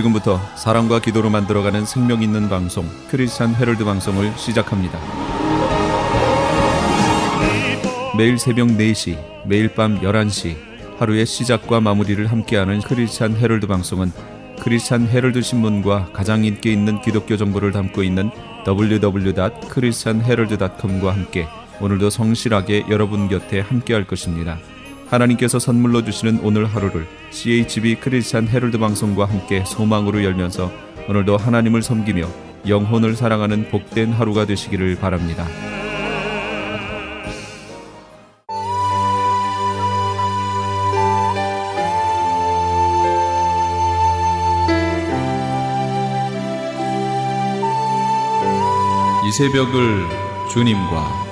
지금부터 사랑과 기도로 만들어가는 생명 있는 방송 크리스찬 헤럴드 방송을 시작합니다. 매일 새벽 4시, 매일 밤 11시 하루의 시작과 마무리를 함께하는 크리스찬 헤럴드 방송은 크리스찬 헤럴드 신문과 가장 인기 있는 기독교 정보를 담고 있는 www.christianherald.com과 함께 오늘도 성실하게 여러분 곁에 함께할 것입니다. 하나님께서 선물로 주시는 오늘 하루를 CHB 크리스찬 헤럴드 방송과 함께 소망으로 열면서 오늘도 하나님을 섬기며 영혼을 사랑하는 복된 하루가 되시기를 바랍니다. 이 새벽을 주님과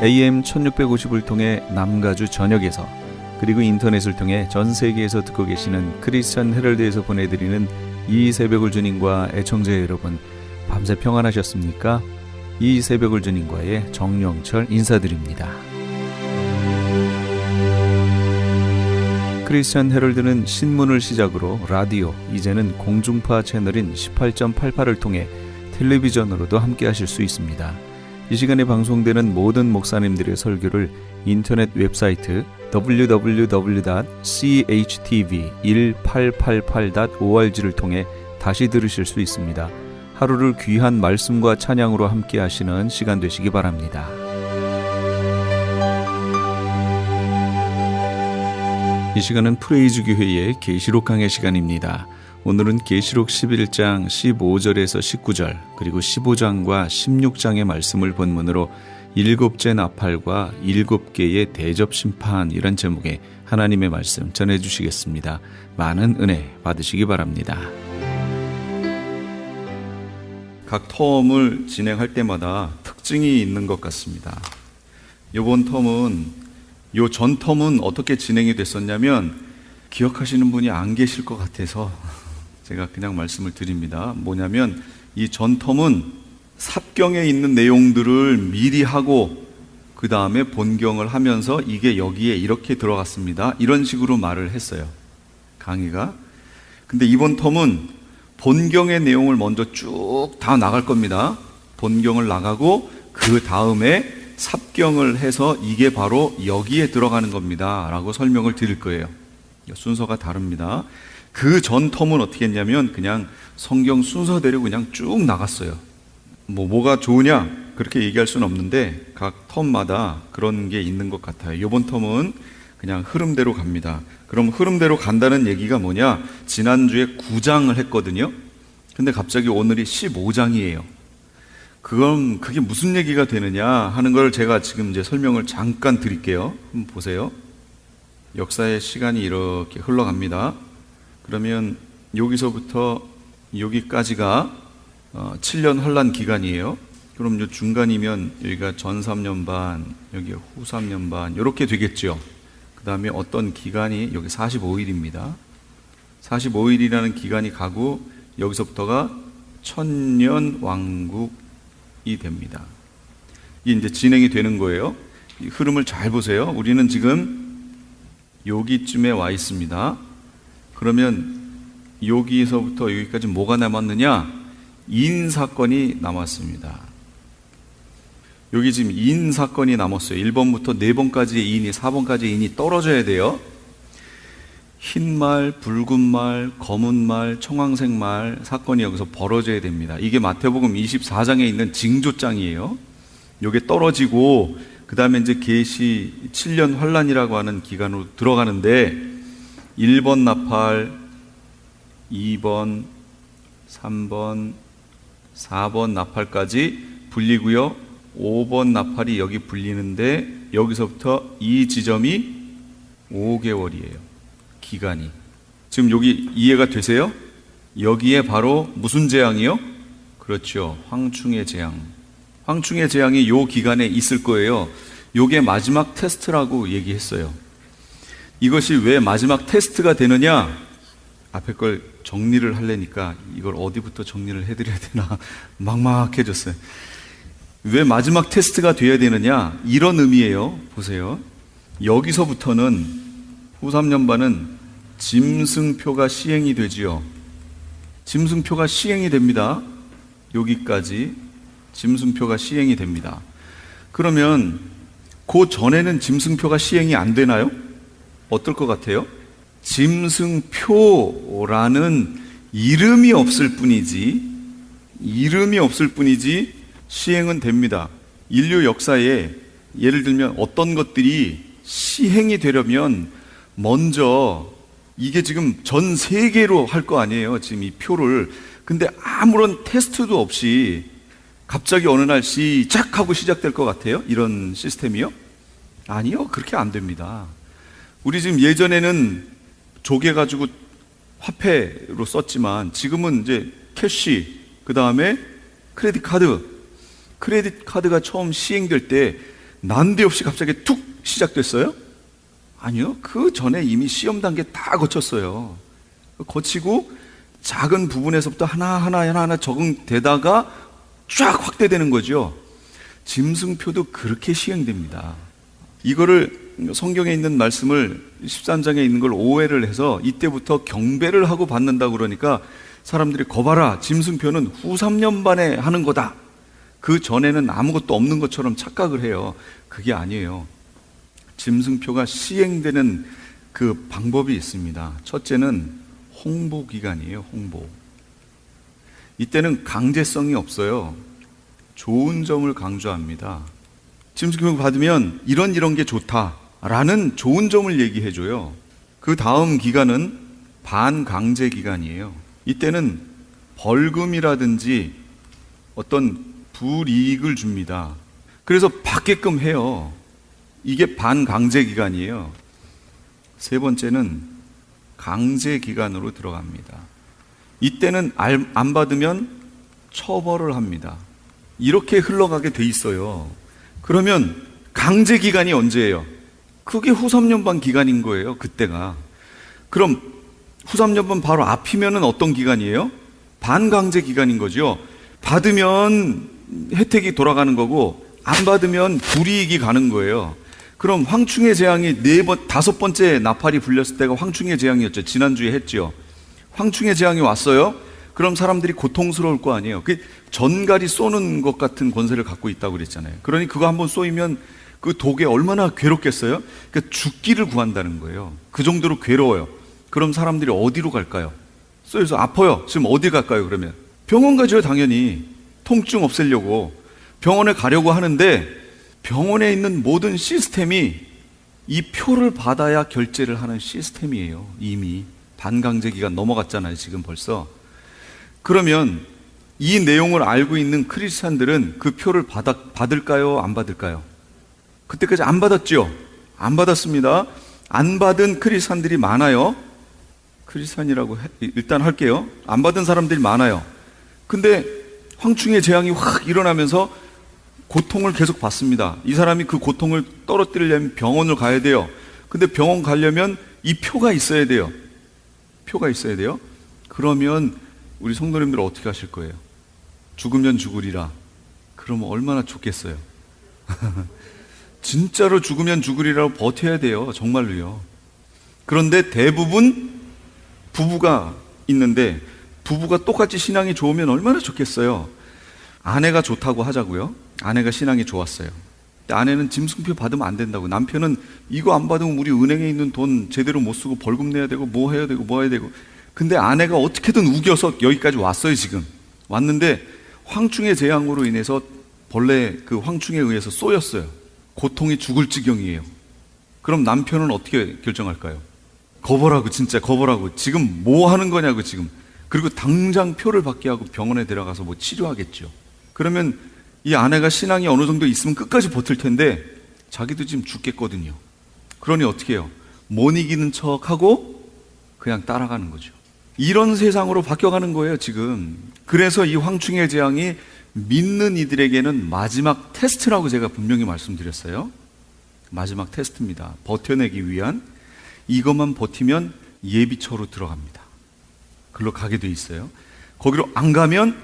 AM 1650을 통해 남가주 전역에서 그리고 인터넷을 통해 전 세계에서 듣고 계시는 크리스찬 헤럴드에서 보내드리는 이 새벽을 주님과 애청자 여러분, 밤새 평안하셨습니까? 이 새벽을 주님과의 정영철 인사드립니다. 크리스찬 헤럴드는 신문을 시작으로 라디오, 이제는 공중파 채널인 18.88을 통해 텔레비전으로도 함께 하실 수 있습니다. 이 시간에 방송되는 모든 목사님들의 설교를 인터넷 웹사이트 www.chtv1888.org를 통해 다시 들으실 수 있습니다. 하루를 귀한 말씀과 찬양으로 함께 하시는 시간 되시기 바랍니다. 이 시간은 프레이즈 교회의 계시록 강해 시간입니다. 오늘은 계시록 11장 15절에서 19절 그리고 15장과 16장의 말씀을 본문으로 일곱째 나팔과 일곱 개의 대접 심판이란 제목의 하나님의 말씀 전해주시겠습니다. 많은 은혜 받으시기 바랍니다. 각 텀을 진행할 때마다 특징이 있는 것 같습니다. 이번 텀은 요 전 텀은 어떻게 진행이 됐었냐면 기억하시는 분이 안 계실 것 같아서 제가 그냥 말씀을 드립니다. 뭐냐면 이 전 텀은 삽경에 있는 내용들을 미리 하고 그 다음에 본경을 하면서 이게 여기에 이렇게 들어갔습니다. 이런 식으로 말을 했어요. 강의가. 근데 이번 텀은 본경의 내용을 먼저 쭉 다 나갈 겁니다. 본경을 나가고 그 다음에 삽경을 해서 이게 바로 여기에 들어가는 겁니다 라고 설명을 드릴 거예요. 순서가 다릅니다. 그 전 텀은 어떻게 했냐면 그냥 성경 순서대로 그냥 쭉 나갔어요. 뭐가 좋으냐 그렇게 얘기할 수는 없는데 각 텀마다 그런 게 있는 것 같아요. 이번 텀은 그냥 흐름대로 갑니다. 그럼 흐름대로 간다는 얘기가 뭐냐? 지난주에 9장을 했거든요. 근데 갑자기 오늘이 15장이에요. 그럼 그게 무슨 얘기가 되느냐 하는 걸 제가 지금 이제 설명을 잠깐 드릴게요. 한번 보세요. 역사의 시간이 이렇게 흘러갑니다. 그러면 여기서부터 여기까지가 7년 환란 기간이에요. 그럼 요 중간이면 여기가 전 3년 반, 여기 후 3년 반 이렇게 되겠죠. 그 다음에 어떤 기간이 여기 45일입니다. 45일이라는 기간이 가고 여기서부터가 1000년 왕국이 됩니다. 이게 이제 진행이 되는 거예요. 이 흐름을 잘 보세요. 우리는 지금 여기쯤에 와 있습니다. 그러면 여기서부터 여기까지 뭐가 남았느냐? 인 사건이 남았습니다. 여기 지금 인 사건이 남았어요. 1번부터 4번까지의 인이 4번까지의 인이 떨어져야 돼요. 흰 말, 붉은 말, 검은 말, 청황색 말 사건이 여기서 벌어져야 됩니다. 이게 마태복음 24장에 있는 징조장이에요. 요게 떨어지고 그 다음에 이제 계시 7년 환란이라고 하는 기간으로 들어가는데 1번 나팔, 2번, 3번, 4번 나팔까지 불리고요. 5번 나팔이 여기 불리는데 여기서부터 이 지점이 5개월이에요. 기간이. 지금 여기 이해가 되세요? 여기에 바로 무슨 재앙이요? 그렇죠. 황충의 재앙. 황충의 재앙이 요 기간에 있을 거예요. 요게 마지막 테스트라고 얘기했어요. 이것이 왜 마지막 테스트가 되느냐? 앞에 걸 정리를 하려니까 이걸 어디부터 정리를 해드려야 되나 막막해졌어요. 왜 마지막 테스트가 돼야 되느냐? 이런 의미예요. 보세요. 여기서부터는 후 3년반은 짐승표가 시행이 되지요. 짐승표가 시행이 됩니다. 여기까지 짐승표가 시행이 됩니다. 그러면 그 전에는 짐승표가 시행이 안 되나요? 어떨 것 같아요? 짐승표라는 이름이 없을 뿐이지 시행은 됩니다. 인류 역사에 예를 들면 어떤 것들이 시행이 되려면 먼저 이게 지금 전 세계로 할 거 아니에요. 지금 이 표를. 근데 아무런 테스트도 없이 갑자기 어느 날 시작하고 시작될 것 같아요? 이런 시스템이요? 아니요. 그렇게 안 됩니다. 우리 지금 예전에는 조개가지고 화폐로 썼지만 지금은 이제 캐시, 그 다음에 크레딧 카드가 처음 시행될 때 난데없이 갑자기 툭 시작됐어요? 아니요. 그 전에 이미 시험 단계 다 거쳤어요. 거치고 작은 부분에서부터 하나 적응되다가 쫙 확대되는 거죠. 짐승표도 그렇게 시행됩니다. 이거를 성경에 있는 말씀을 13장에 있는 걸 오해를 해서 이때부터 경배를 하고 받는다 그러니까 사람들이 거봐라, 짐승표는 후 3년반에 하는 거다. 그 전에는 아무것도 없는 것처럼 착각을 해요. 그게 아니에요. 짐승표가 시행되는 그 방법이 있습니다. 첫째는 홍보 기간이에요. 홍보. 이때는 강제성이 없어요. 좋은 점을 강조합니다. 짐승표 받으면 이런 게 좋다라는 좋은 점을 얘기해줘요. 그 다음 기간은 반강제 기간이에요. 이때는 벌금이라든지 어떤 불이익을 줍니다. 그래서 받게끔 해요. 이게 반강제 기간이에요. 세 번째는 강제 기간으로 들어갑니다. 이때는 안 받으면 처벌을 합니다. 이렇게 흘러가게 돼 있어요. 그러면 강제 기간이 언제예요? 그게 후 3년반 기간인 거예요. 그때가. 그럼 후 3년반 바로 앞이면은 어떤 기간이에요? 반강제 기간인 거죠. 받으면 혜택이 돌아가는 거고 안 받으면 불이익이 가는 거예요. 그럼 황충의 재앙이 5번째 나팔이 불렸을 때가 황충의 재앙이었죠. 지난주에 했죠. 황충의 재앙이 왔어요. 그럼 사람들이 고통스러울 거 아니에요. 그 전갈이 쏘는 것 같은 권세를 갖고 있다고 그랬잖아요. 그러니 그거 한번 쏘이면 그 독에 얼마나 괴롭겠어요? 그러니까 죽기를 구한다는 거예요. 그 정도로 괴로워요. 그럼 사람들이 어디로 갈까요? 쏘여서 아파요. 지금 어디 갈까요? 그러면 병원 가죠. 당연히 통증 없애려고 병원에 가려고 하는데 병원에 있는 모든 시스템이 이 표를 받아야 결제를 하는 시스템이에요. 이미 반강제 기간 넘어갔잖아요. 지금 벌써. 그러면 이 내용을 알고 있는 크리스찬들은 그 표를 받을까요? 안 받을까요? 그때까지 안 받았죠? 안 받았습니다. 안 받은 크리스찬들이 많아요. 크리스찬이라고 일단 할게요. 안 받은 사람들이 많아요. 근데 황충의 재앙이 확 일어나면서 고통을 계속 받습니다. 이 사람이 그 고통을 떨어뜨리려면 병원을 가야 돼요. 근데 병원 가려면 이 표가 있어야 돼요. 표가 있어야 돼요. 그러면 우리 성도님들 어떻게 하실 거예요? 죽으면 죽으리라. 그러면 얼마나 좋겠어요. 진짜로 죽으면 죽으리라고 버텨야 돼요. 정말로요. 그런데 대부분 부부가 있는데 부부가 똑같이 신앙이 좋으면 얼마나 좋겠어요. 아내가 좋다고 하자고요. 아내가 신앙이 좋았어요. 근데 아내는 짐승표 받으면 안 된다고. 남편은 이거 안 받으면 우리 은행에 있는 돈 제대로 못 쓰고 벌금 내야 되고 뭐 해야 되고. 근데 아내가 어떻게든 우겨서 여기까지 왔어요. 지금 왔는데 황충의 재앙으로 인해서 본래 그 황충에 의해서 쏘였어요. 고통이 죽을 지경이에요. 그럼 남편은 어떻게 결정할까요? 거보라고, 진짜 거보라고. 지금 뭐 하는 거냐고 지금. 그리고 당장 표를 받게 하고 병원에 데려가서 뭐 치료하겠죠. 그러면 이 아내가 신앙이 어느 정도 있으면 끝까지 버틸 텐데 자기도 지금 죽겠거든요. 그러니 어떻게 해요? 못 이기는 척하고 그냥 따라가는 거죠. 이런 세상으로 바뀌어가는 거예요 지금. 그래서 이 황충의 재앙이 믿는 이들에게는 마지막 테스트라고 제가 분명히 말씀드렸어요. 마지막 테스트입니다. 버텨내기 위한. 이것만 버티면 예비처로 들어갑니다. 글로 가게 돼 있어요. 거기로 안 가면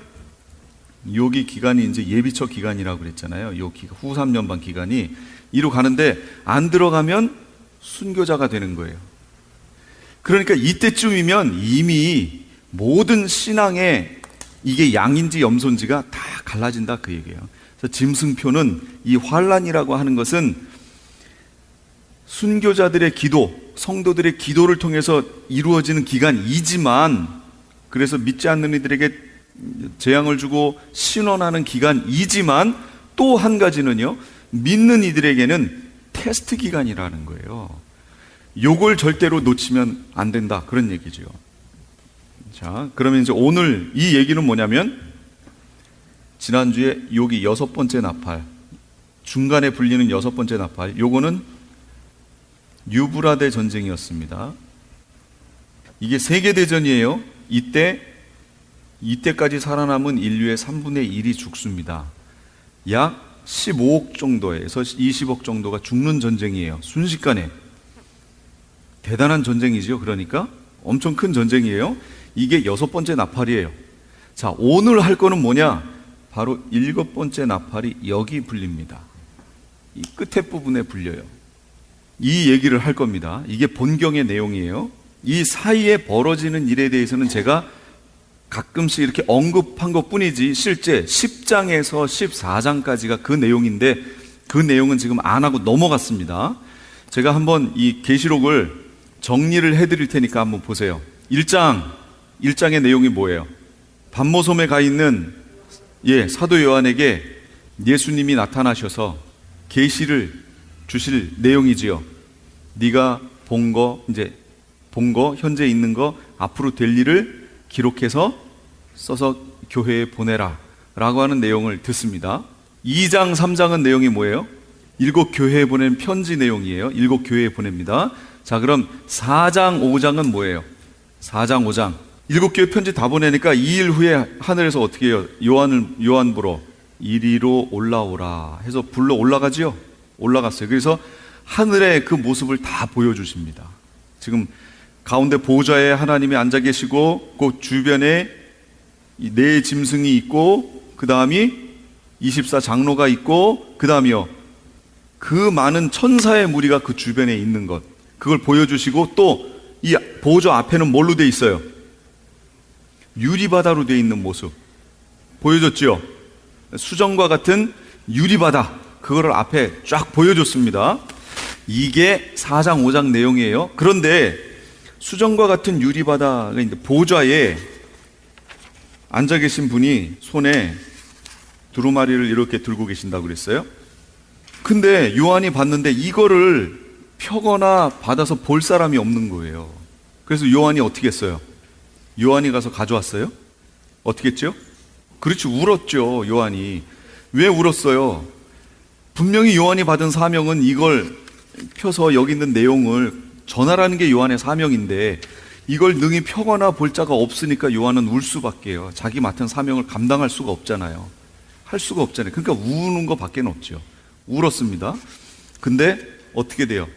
여기 기간이 이제 예비처 기간이라고 그랬잖아요. 요 후 3년반 기간이 이로 가는데 안 들어가면 순교자가 되는 거예요. 그러니까 이때쯤이면 이미 모든 신앙의 이게 양인지 염소인지가 다 갈라진다 그 얘기예요. 그래서 짐승표는 이 환란이라고 하는 것은 순교자들의 기도, 성도들의 기도를 통해서 이루어지는 기간이지만, 그래서 믿지 않는 이들에게 재앙을 주고 신원하는 기간이지만, 또 한 가지는요, 믿는 이들에게는 테스트 기간이라는 거예요. 요걸 절대로 놓치면 안 된다 그런 얘기죠. 자, 그러면 이제 오늘 이 얘기는 뭐냐면, 지난주에 여기 6번째 나팔, 중간에 불리는 6번째 나팔, 요거는 유브라데 전쟁이었습니다. 이게 세계대전이에요. 이때까지 살아남은 인류의 3분의 1이 죽습니다. 약 15억 정도에서 20억 정도가 죽는 전쟁이에요. 순식간에. 대단한 전쟁이죠. 그러니까 엄청 큰 전쟁이에요. 이게 6번째 나팔이에요. 자, 오늘 할 거는 뭐냐? 바로 7번째 나팔이 여기 불립니다. 이 끝에 부분에 불려요. 이 얘기를 할 겁니다. 이게 본경의 내용이에요. 이 사이에 벌어지는 일에 대해서는 제가 가끔씩 이렇게 언급한 것 뿐이지, 실제 10장에서 14장까지가 그 내용인데, 그 내용은 지금 안 하고 넘어갔습니다. 제가 한번 이 계시록을 정리를 해드릴 테니까 한번 보세요. 1장의 내용이 뭐예요? 반모섬에 가 있는 사도 요한에게 예수님이 나타나셔서 계시를 주실 내용이지요. 네가 본 거, 현재 있는 거, 앞으로 될 일을 기록해서 써서 교회에 보내라 라고 하는 내용을 듣습니다. 2장, 3장은 내용이 뭐예요? 7 교회에 보낸 편지 내용이에요. 7 교회에 보냅니다. 자, 그럼 4장, 5장은 뭐예요? 4장, 5장 7 교회 편지 다 보내니까 2일 후에 하늘에서 어떻게 해요? 요한 불어 이리로 올라오라 해서 불러 올라가지요. 올라갔어요. 그래서 하늘의 그 모습을 다 보여주십니다. 지금 가운데 보좌에 하나님이 앉아 계시고, 그 주변에 네 짐승이 있고, 그 다음이 24 장로가 있고, 그 다음이요, 그 많은 천사의 무리가 그 주변에 있는 것, 그걸 보여주시고, 또 이 보좌 앞에는 뭘로 돼 있어요? 유리바다로 돼 있는 모습 보여줬죠. 수정과 같은 유리바다, 그거를 앞에 쫙 보여줬습니다. 이게 4장 5장 내용이에요. 그런데 수정과 같은 유리바다가 있는데, 보좌에 앉아 계신 분이 손에 두루마리를 이렇게 들고 계신다고 그랬어요. 근데 요한이 봤는데 이거를 펴거나 받아서 볼 사람이 없는 거예요. 그래서 요한이 어떻게 했어요? 요한이 가서 가져왔어요? 어떻게 했죠? 그렇지, 울었죠. 요한이. 왜 울었어요? 분명히 요한이 받은 사명은 이걸 펴서 여기 있는 내용을 전하라는 게 요한의 사명인데, 이걸 능히 펴거나 볼 자가 없으니까 요한은 울 수밖에요. 자기 맡은 사명을 감당할 수가 없잖아요. 할 수가 없잖아요. 그러니까 우는 거 밖에 없죠. 울었습니다. 근데 어떻게 돼요?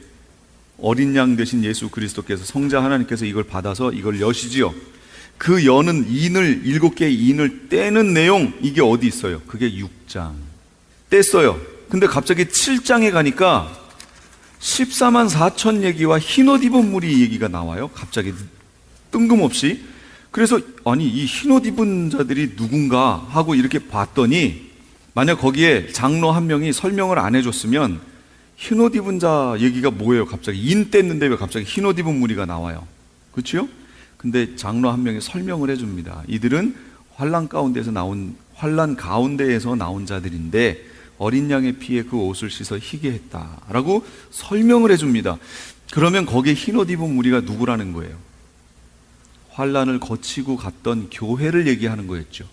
어린 양 되신 예수 그리스도께서, 성자 하나님께서 이걸 받아서 이걸 여시지요. 그 여는 인을, 7개의 인을 떼는 내용, 이게 어디 있어요? 그게 6장. 뗐어요. 근데 갑자기 7장에 가니까 14만 4천 얘기와 흰옷 입은 무리 얘기가 나와요. 갑자기 뜬금없이. 그래서 아니, 이 흰옷 입은 자들이 누군가 하고 이렇게 봤더니, 만약 거기에 장로 한 명이 설명을 안 해줬으면 흰옷 입은 자 얘기가 뭐예요? 갑자기 인 뗐는데 왜 갑자기 흰옷 입은 무리가 나와요? 그렇죠? 근데 장로 한 명이 설명을 해줍니다. 이들은 환난 가운데에서 나온 자들인데 어린 양의 피에 그 옷을 씻어 희게 했다라고 설명을 해줍니다. 그러면 거기에 흰옷 입은 무리가 누구라는 거예요? 환난을 거치고 갔던 교회를 얘기하는 거였죠.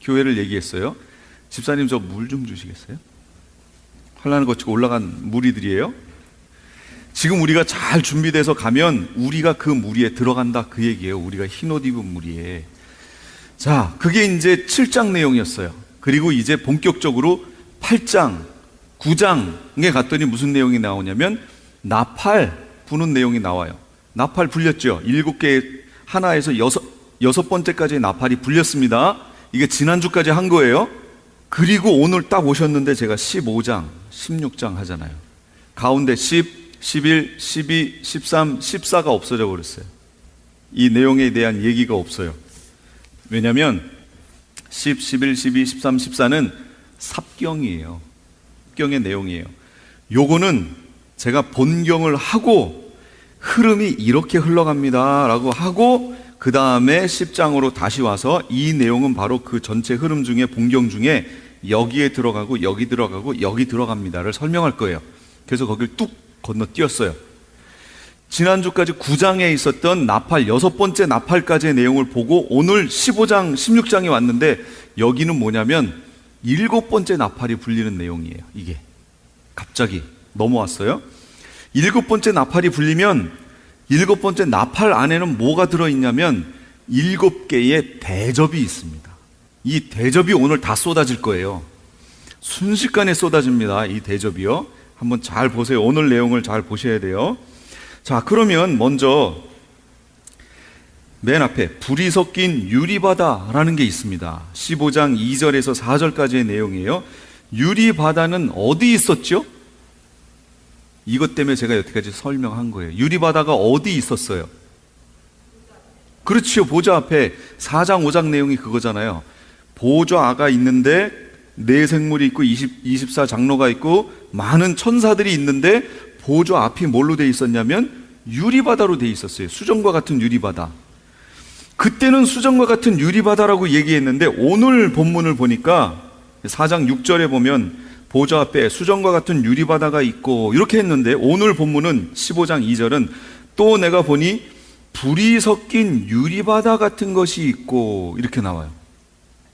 교회를 얘기했어요. 집사님, 저 물 좀 주시겠어요? 환난을 거치고 올라간 무리들이에요. 지금 우리가 잘 준비돼서 가면 우리가 그 무리에 들어간다, 그 얘기예요. 우리가 흰옷 입은 무리에. 자, 그게 이제 7장 내용이었어요. 그리고 이제 본격적으로 8장, 9장에 갔더니 무슨 내용이 나오냐면 나팔 부는 내용이 나와요. 나팔 불렸죠. 7개 하나에서 6번째까지의 나팔이 불렸습니다. 이게 지난주까지 한 거예요. 그리고 오늘 딱 오셨는데 제가 15장, 16장 하잖아요. 가운데 10, 11, 12, 13, 14가 없어져 버렸어요. 이 내용에 대한 얘기가 없어요. 왜냐하면 10, 11, 12, 13, 14는 삽경이에요. 삽경의 내용이에요. 요거는 제가 본경을 하고 흐름이 이렇게 흘러갑니다 라고 하고 그 다음에 10장으로 다시 와서 이 내용은 바로 그 전체 흐름 중에 본경 중에 여기에 들어가고 여기 들어가고 여기 들어갑니다를 설명할 거예요. 그래서 거길 뚝 건너뛰었어요. 지난주까지 9장에 있었던 나팔, 6번째 나팔까지의 내용을 보고 오늘 15장, 16장에 왔는데 여기는 뭐냐면 7번째 나팔이 불리는 내용이에요. 이게 갑자기 넘어왔어요. 7번째 나팔이 불리면 7번째 나팔 안에는 뭐가 들어있냐면 7개의 대접이 있습니다. 이 대접이 오늘 다 쏟아질 거예요. 순식간에 쏟아집니다. 이 대접이요. 한번 잘 보세요. 오늘 내용을 잘 보셔야 돼요. 자, 그러면 먼저 맨 앞에 불이 섞인 유리바다라는 게 있습니다. 15장 2절에서 4절까지의 내용이에요. 유리바다는 어디 있었죠? 이것 때문에 제가 여태까지 설명한 거예요. 유리바다가 어디 있었어요? 그렇죠. 보좌 앞에 4장 5장 내용이 그거잖아요. 보좌가 있는데 네 생물이 있고 24장로가 있고 많은 천사들이 있는데 보좌 앞이 뭘로 돼 있었냐면 유리바다로 돼 있었어요. 수정과 같은 유리바다. 그때는 수정과 같은 유리바다라고 얘기했는데 오늘 본문을 보니까 4장 6절에 보면 보좌 앞에 수정과 같은 유리바다가 있고 이렇게 했는데 오늘 본문은 15장 2절은 또 내가 보니 불이 섞인 유리바다 같은 것이 있고 이렇게 나와요.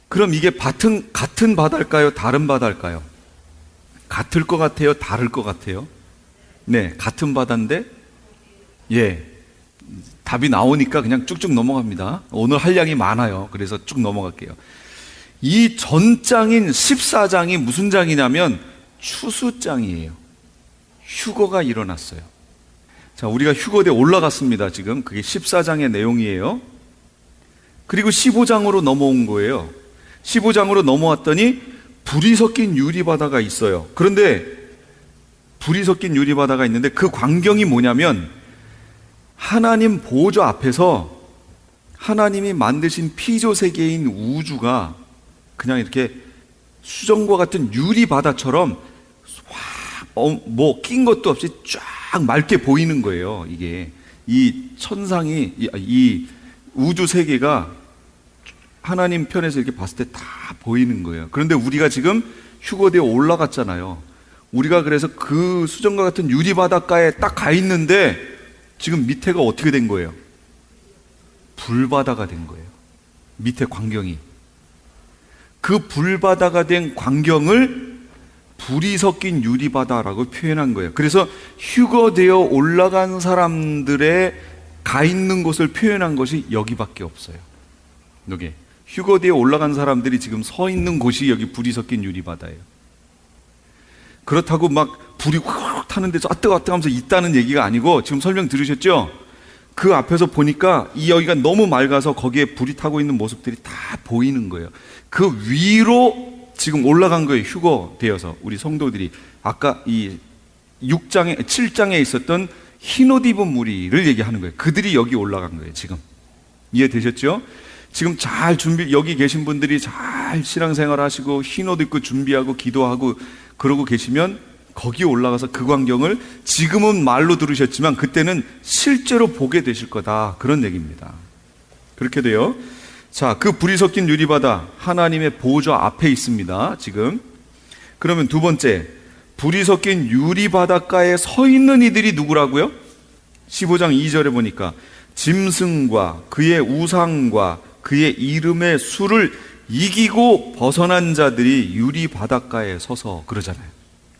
그럼 이게 같은 바다일까요? 다른 바다일까요? 같을 것 같아요? 다를 것 같아요? 네, 같은 바다인데 답이 나오니까 그냥 쭉쭉 넘어갑니다. 오늘 할 양이 많아요. 그래서 쭉 넘어갈게요. 이 전장인 14장이 무슨 장이냐면 추수장이에요. 휴거가 일어났어요. 자, 우리가 휴거대에 올라갔습니다. 지금 그게 14장의 내용이에요. 그리고 15장으로 넘어온 거예요. 15장으로 넘어왔더니 불이 섞인 유리바다가 있어요. 그런데 불이 섞인 유리바다가 있는데 그 광경이 뭐냐면 하나님 보좌 앞에서 하나님이 만드신 피조세계인 우주가 그냥 이렇게 수정과 같은 유리바다처럼 뭐 낀 것도 없이 쫙 맑게 보이는 거예요. 이게 이 천상이 이 우주 세계가 하나님 편에서 이렇게 봤을 때 다 보이는 거예요. 그런데 우리가 지금 휴거대에 올라갔잖아요. 우리가 그래서 그 수정과 같은 유리바닷가에 딱 가 있는데 지금 밑에가 어떻게 된 거예요? 불바다가 된 거예요. 밑에 광경이. 그 불바다가 된 광경을 불이 섞인 유리바다라고 표현한 거예요. 그래서 휴거되어 올라간 사람들의 가 있는 곳을 표현한 것이 여기밖에 없어요. 여기 휴거되어 올라간 사람들이 지금 서 있는 곳이 여기 불이 섞인 유리바다예요. 그렇다고 막 불이 확 타는 데서 뜨거 하면서 있다는 얘기가 아니고 지금 설명 들으셨죠? 그 앞에서 보니까 이 여기가 너무 맑아서 거기에 불이 타고 있는 모습들이 다 보이는 거예요. 그 위로 지금 올라간 거예요. 휴거되어서 우리 성도들이 아까 이 7장에 있었던 흰옷 입은 무리를 얘기하는 거예요. 그들이 여기 올라간 거예요. 지금 이해되셨죠? 지금 잘 여기 계신 분들이 잘 신앙생활 하시고 흰옷 입고 준비하고 기도하고 그러고 계시면 거기 올라가서 그 광경을 지금은 말로 들으셨지만 그때는 실제로 보게 되실 거다. 그런 얘기입니다. 그렇게 돼요. 자, 그 불이 섞인 유리바다 하나님의 보좌 앞에 있습니다. 지금. 그러면 두 번째, 불이 섞인 유리바닷가에 서 있는 이들이 누구라고요? 15장 2절에 보니까 짐승과 그의 우상과 그의 이름의 수를 이기고 벗어난 자들이 유리바닷가에 서서 그러잖아요.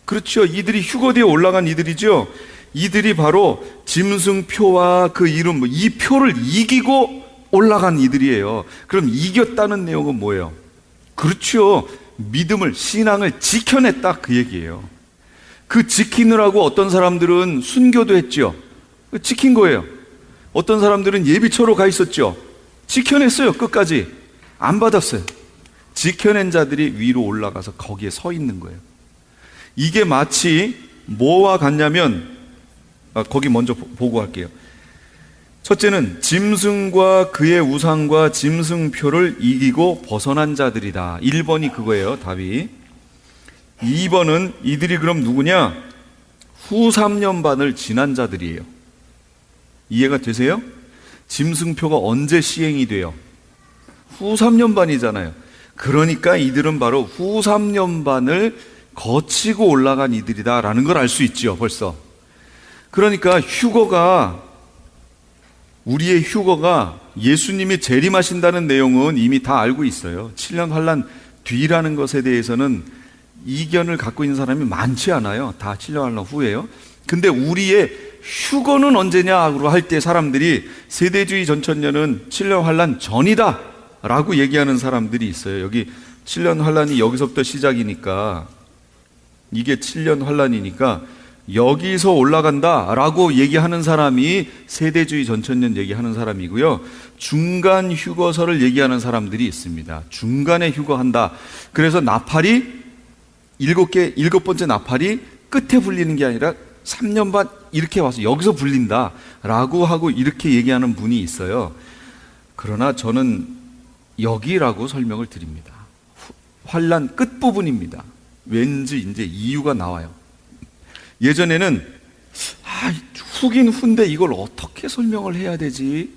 그렇죠. 이들이 휴거대에 올라간 이들이죠. 이들이 바로 짐승표와 그 이름, 이 표를 이기고 올라간 이들이에요. 그럼 이겼다는 내용은 뭐예요? 그렇죠. 믿음을, 신앙을 지켜냈다 그 얘기예요. 그 지키느라고 어떤 사람들은 순교도 했죠. 지킨 거예요. 어떤 사람들은 예비처로 가 있었죠. 지켜냈어요. 끝까지 안 받았어요. 지켜낸 자들이 위로 올라가서 거기에 서 있는 거예요. 이게 마치 뭐와 같냐면, 거기 먼저 보고 할게요. 첫째는 짐승과 그의 우상과 짐승표를 이기고 벗어난 자들이다. 1번이 그거예요, 답이. 2번은 이들이 그럼 누구냐? 후 3년 반을 지난 자들이에요. 이해가 되세요? 짐승표가 언제 시행이 돼요? 후 3년 반이잖아요. 그러니까 이들은 바로 후 3년 반을 거치고 올라간 이들이다라는 걸 알 수 있죠, 벌써. 그러니까 우리의 휴거가 예수님이 재림하신다는 내용은 이미 다 알고 있어요. 7년 환란 뒤라는 것에 대해서는 이견을 갖고 있는 사람이 많지 않아요. 다 7년 환란 후예요. 근데 우리의 휴거는 언제냐고 할 때 사람들이 세대주의 전천년은 7년 환란 전이다 라고 얘기하는 사람들이 있어요. 여기 7년 환란이 여기서부터 시작이니까, 이게 7년 환란이니까 여기서 올라간다 라고 얘기하는 사람이 세대주의 전천년 얘기하는 사람이고요, 중간 휴거설을 얘기하는 사람들이 있습니다. 중간에 휴거한다. 그래서 나팔이 7번째 나팔이 끝에 불리는 게 아니라 3년 반 이렇게 와서 여기서 불린다 라고 하고 이렇게 얘기하는 분이 있어요. 그러나 저는 여기라고 설명을 드립니다. 환란 끝부분입니다. 왠지 이제 이유가 나와요. 예전에는 후긴 후인데 이걸 어떻게 설명을 해야 되지?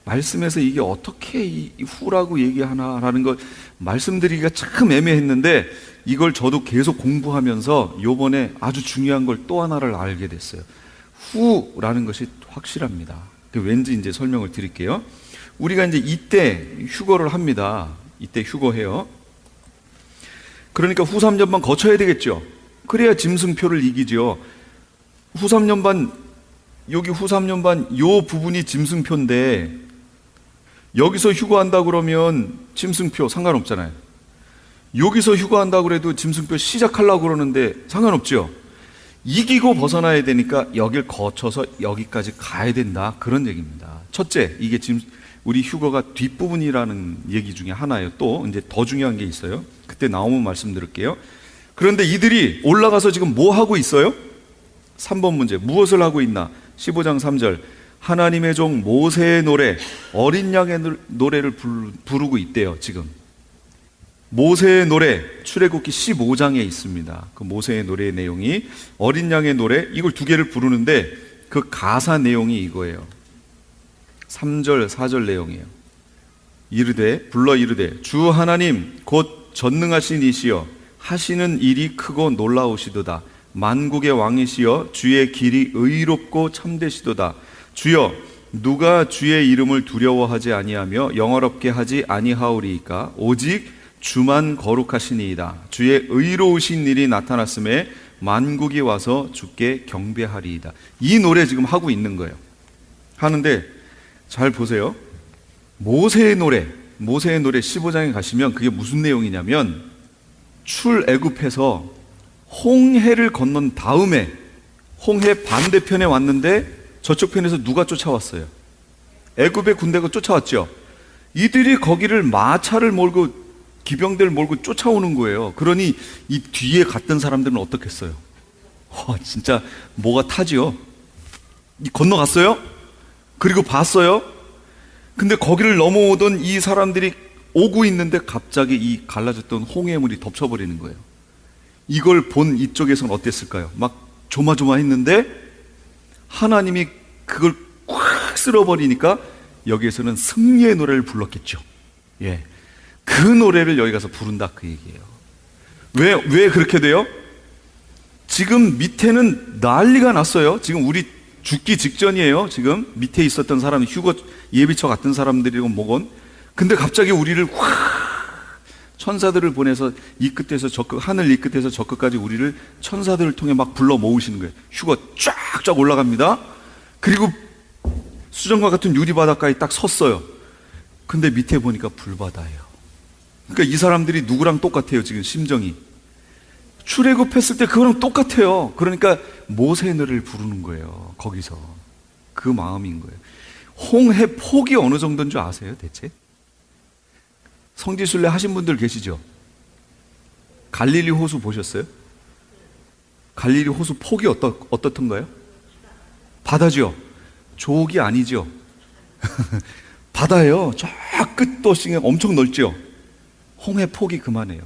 말씀에서 이게 어떻게 후라고 얘기하나라는 걸 말씀드리기가 참 애매했는데, 이걸 저도 계속 공부하면서 요번에 아주 중요한 걸 또 하나를 알게 됐어요. 후라는 것이 확실합니다. 왠지 이제 설명을 드릴게요. 우리가 이제 이때 휴거를 합니다. 이때 휴거해요. 그러니까 후 3년반 거쳐야 되겠죠. 그래야 짐승표를 이기죠. 후 3년반, 여기 후 3년반 요 부분이 짐승표인데, 여기서 휴거한다 그러면 짐승표 상관없잖아요. 여기서 휴거한다 그래도 짐승표 시작하려고 그러는데 상관없죠. 이기고 벗어나야 되니까 여길 거쳐서 여기까지 가야 된다, 그런 얘기입니다. 첫째, 이게 지금 우리 휴거가 뒷부분이라는 얘기 중에 하나예요. 또 이제 더 중요한 게 있어요. 그때 나오면 말씀드릴게요. 그런데 이들이 올라가서 지금 뭐 하고 있어요? 3번 문제, 무엇을 하고 있나? 15장 3절, 하나님의 종 모세의 노래, 어린 양의 노래를 부르고 있대요. 지금 모세의 노래, 출애굽기 15장에 있습니다. 그 모세의 노래의 내용이 어린 양의 노래, 이걸 두 개를 부르는데 그 가사 내용이 이거예요. 3절 4절 내용이에요. 불러 이르되 주 하나님 곧 전능하신 이시여 하시는 일이 크고 놀라우시도다. 만국의 왕이시여 주의 길이 의롭고 참되시도다. 주여 누가 주의 이름을 두려워하지 아니하며 영화롭게 하지 아니하오리이까? 오직 주만 거룩하시니이다. 주의 의로우신 일이 나타났음에 만국이 와서 주께 경배하리이다. 이 노래 지금 하고 있는 거예요. 하는데 잘 보세요. 모세의 노래 15장에 가시면 그게 무슨 내용이냐면, 출애굽해서 홍해를 건넌 다음에 홍해 반대편에 왔는데 저쪽 편에서 누가 쫓아왔어요? 애굽의 군대가 쫓아왔죠. 이들이 거기를 마차를 몰고 기병대를 몰고 쫓아오는 거예요. 그러니 이 뒤에 갔던 사람들은 어떻겠어요? 진짜 뭐가 타지요? 건너갔어요? 그리고 봤어요? 근데 거기를 넘어오던 이 사람들이 오고 있는데 갑자기 이 갈라졌던 홍해물이 덮쳐버리는 거예요. 이걸 본 이쪽에서는 어땠을까요? 막 조마조마했는데 하나님이 그걸 꽉 쓸어버리니까 여기에서는 승리의 노래를 불렀겠죠. 예, 그 노래를 여기 가서 부른다, 그 얘기예요. 왜 그렇게 돼요? 지금 밑에는 난리가 났어요. 지금 우리 죽기 직전이에요. 지금 밑에 있었던 사람이 휴거 예비처 같은 사람들이고 뭐건. 근데 갑자기 우리를 천사들을 보내서 이 끝에서 저 끝, 하늘 이 끝에서 저 끝까지 우리를 천사들을 통해 막 불러 모으시는 거예요. 휴거 쫙쫙 올라갑니다. 그리고 수정과 같은 유리바닥까지 딱 섰어요. 근데 밑에 보니까 불바다예요. 그러니까 이 사람들이 누구랑 똑같아요, 지금 심정이. 출애굽했을 때 그거랑 똑같아요. 그러니까 모세의 노래를 부르는 거예요. 거기서 그 마음인 거예요. 홍해 폭이 어느 정도인 줄 아세요, 대체? 성지순례 하신 분들 계시죠? 갈릴리 호수 보셨어요? 갈릴리 호수 폭이 어떻던가요? 바다죠? 조기 아니죠? 바다예요. 저 끝도 엄청 넓죠? 홍해 폭이 그만해요.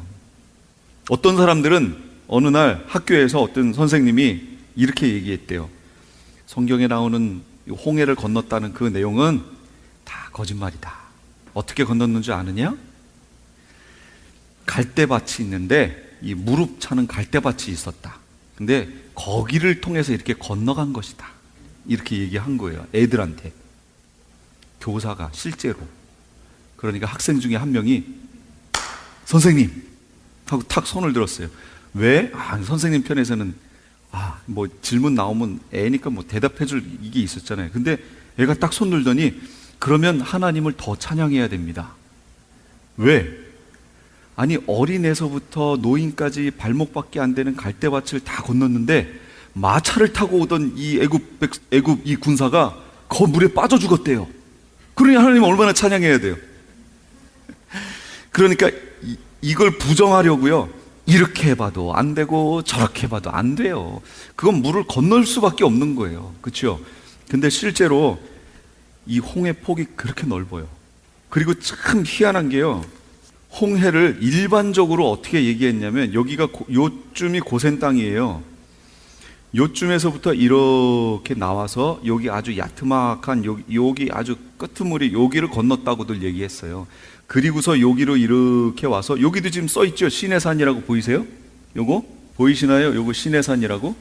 어떤 사람들은 어느 날 학교에서 어떤 선생님이 이렇게 얘기했대요. 성경에 나오는 홍해를 건넜다는 그 내용은 다 거짓말이다. 어떻게 건넜는지 아느냐? 갈대밭이 있는데 이 무릎 차는 갈대밭이 있었다. 근데 거기를 통해서 이렇게 건너간 것이다. 이렇게 얘기한 거예요. 애들한테. 교사가 실제로. 그러니까 학생 중에 한 명이 선생님 하고 탁 손을 들었어요. 왜? 선생님 편에서는 뭐 질문 나오면 애니까 뭐 대답해 줄 이게 있었잖아요. 근데 애가 딱 손 들더니 그러면 하나님을 더 찬양해야 됩니다. 왜? 아니 어린애서부터 노인까지 발목밖에 안 되는 갈대밭을 다 건넜는데 마차를 타고 오던 이 애굽 이 군사가 그 물에 빠져 죽었대요. 그러니 하나님 얼마나 찬양해야 돼요. 그러니까 이걸 부정하려고요. 이렇게 해봐도 안 되고 저렇게 해봐도 안 돼요. 그건 물을 건널 수밖에 없는 거예요. 그렇죠? 근데 실제로 이 홍해 폭이 그렇게 넓어요. 그리고 참 희한한 게요. 홍해를 일반적으로 어떻게 얘기했냐면 여기가 요쯤이 고센 땅이에요. 요쯤에서부터 이렇게 나와서 여기 아주 야트막한 여기 아주 끄트머리 여기를 건넜다고들 얘기했어요. 그리고서 여기로 이렇게 와서 여기도 지금 써있죠. 시내산이라고 보이세요? 요거 보이시나요? 요거 시내산이라고?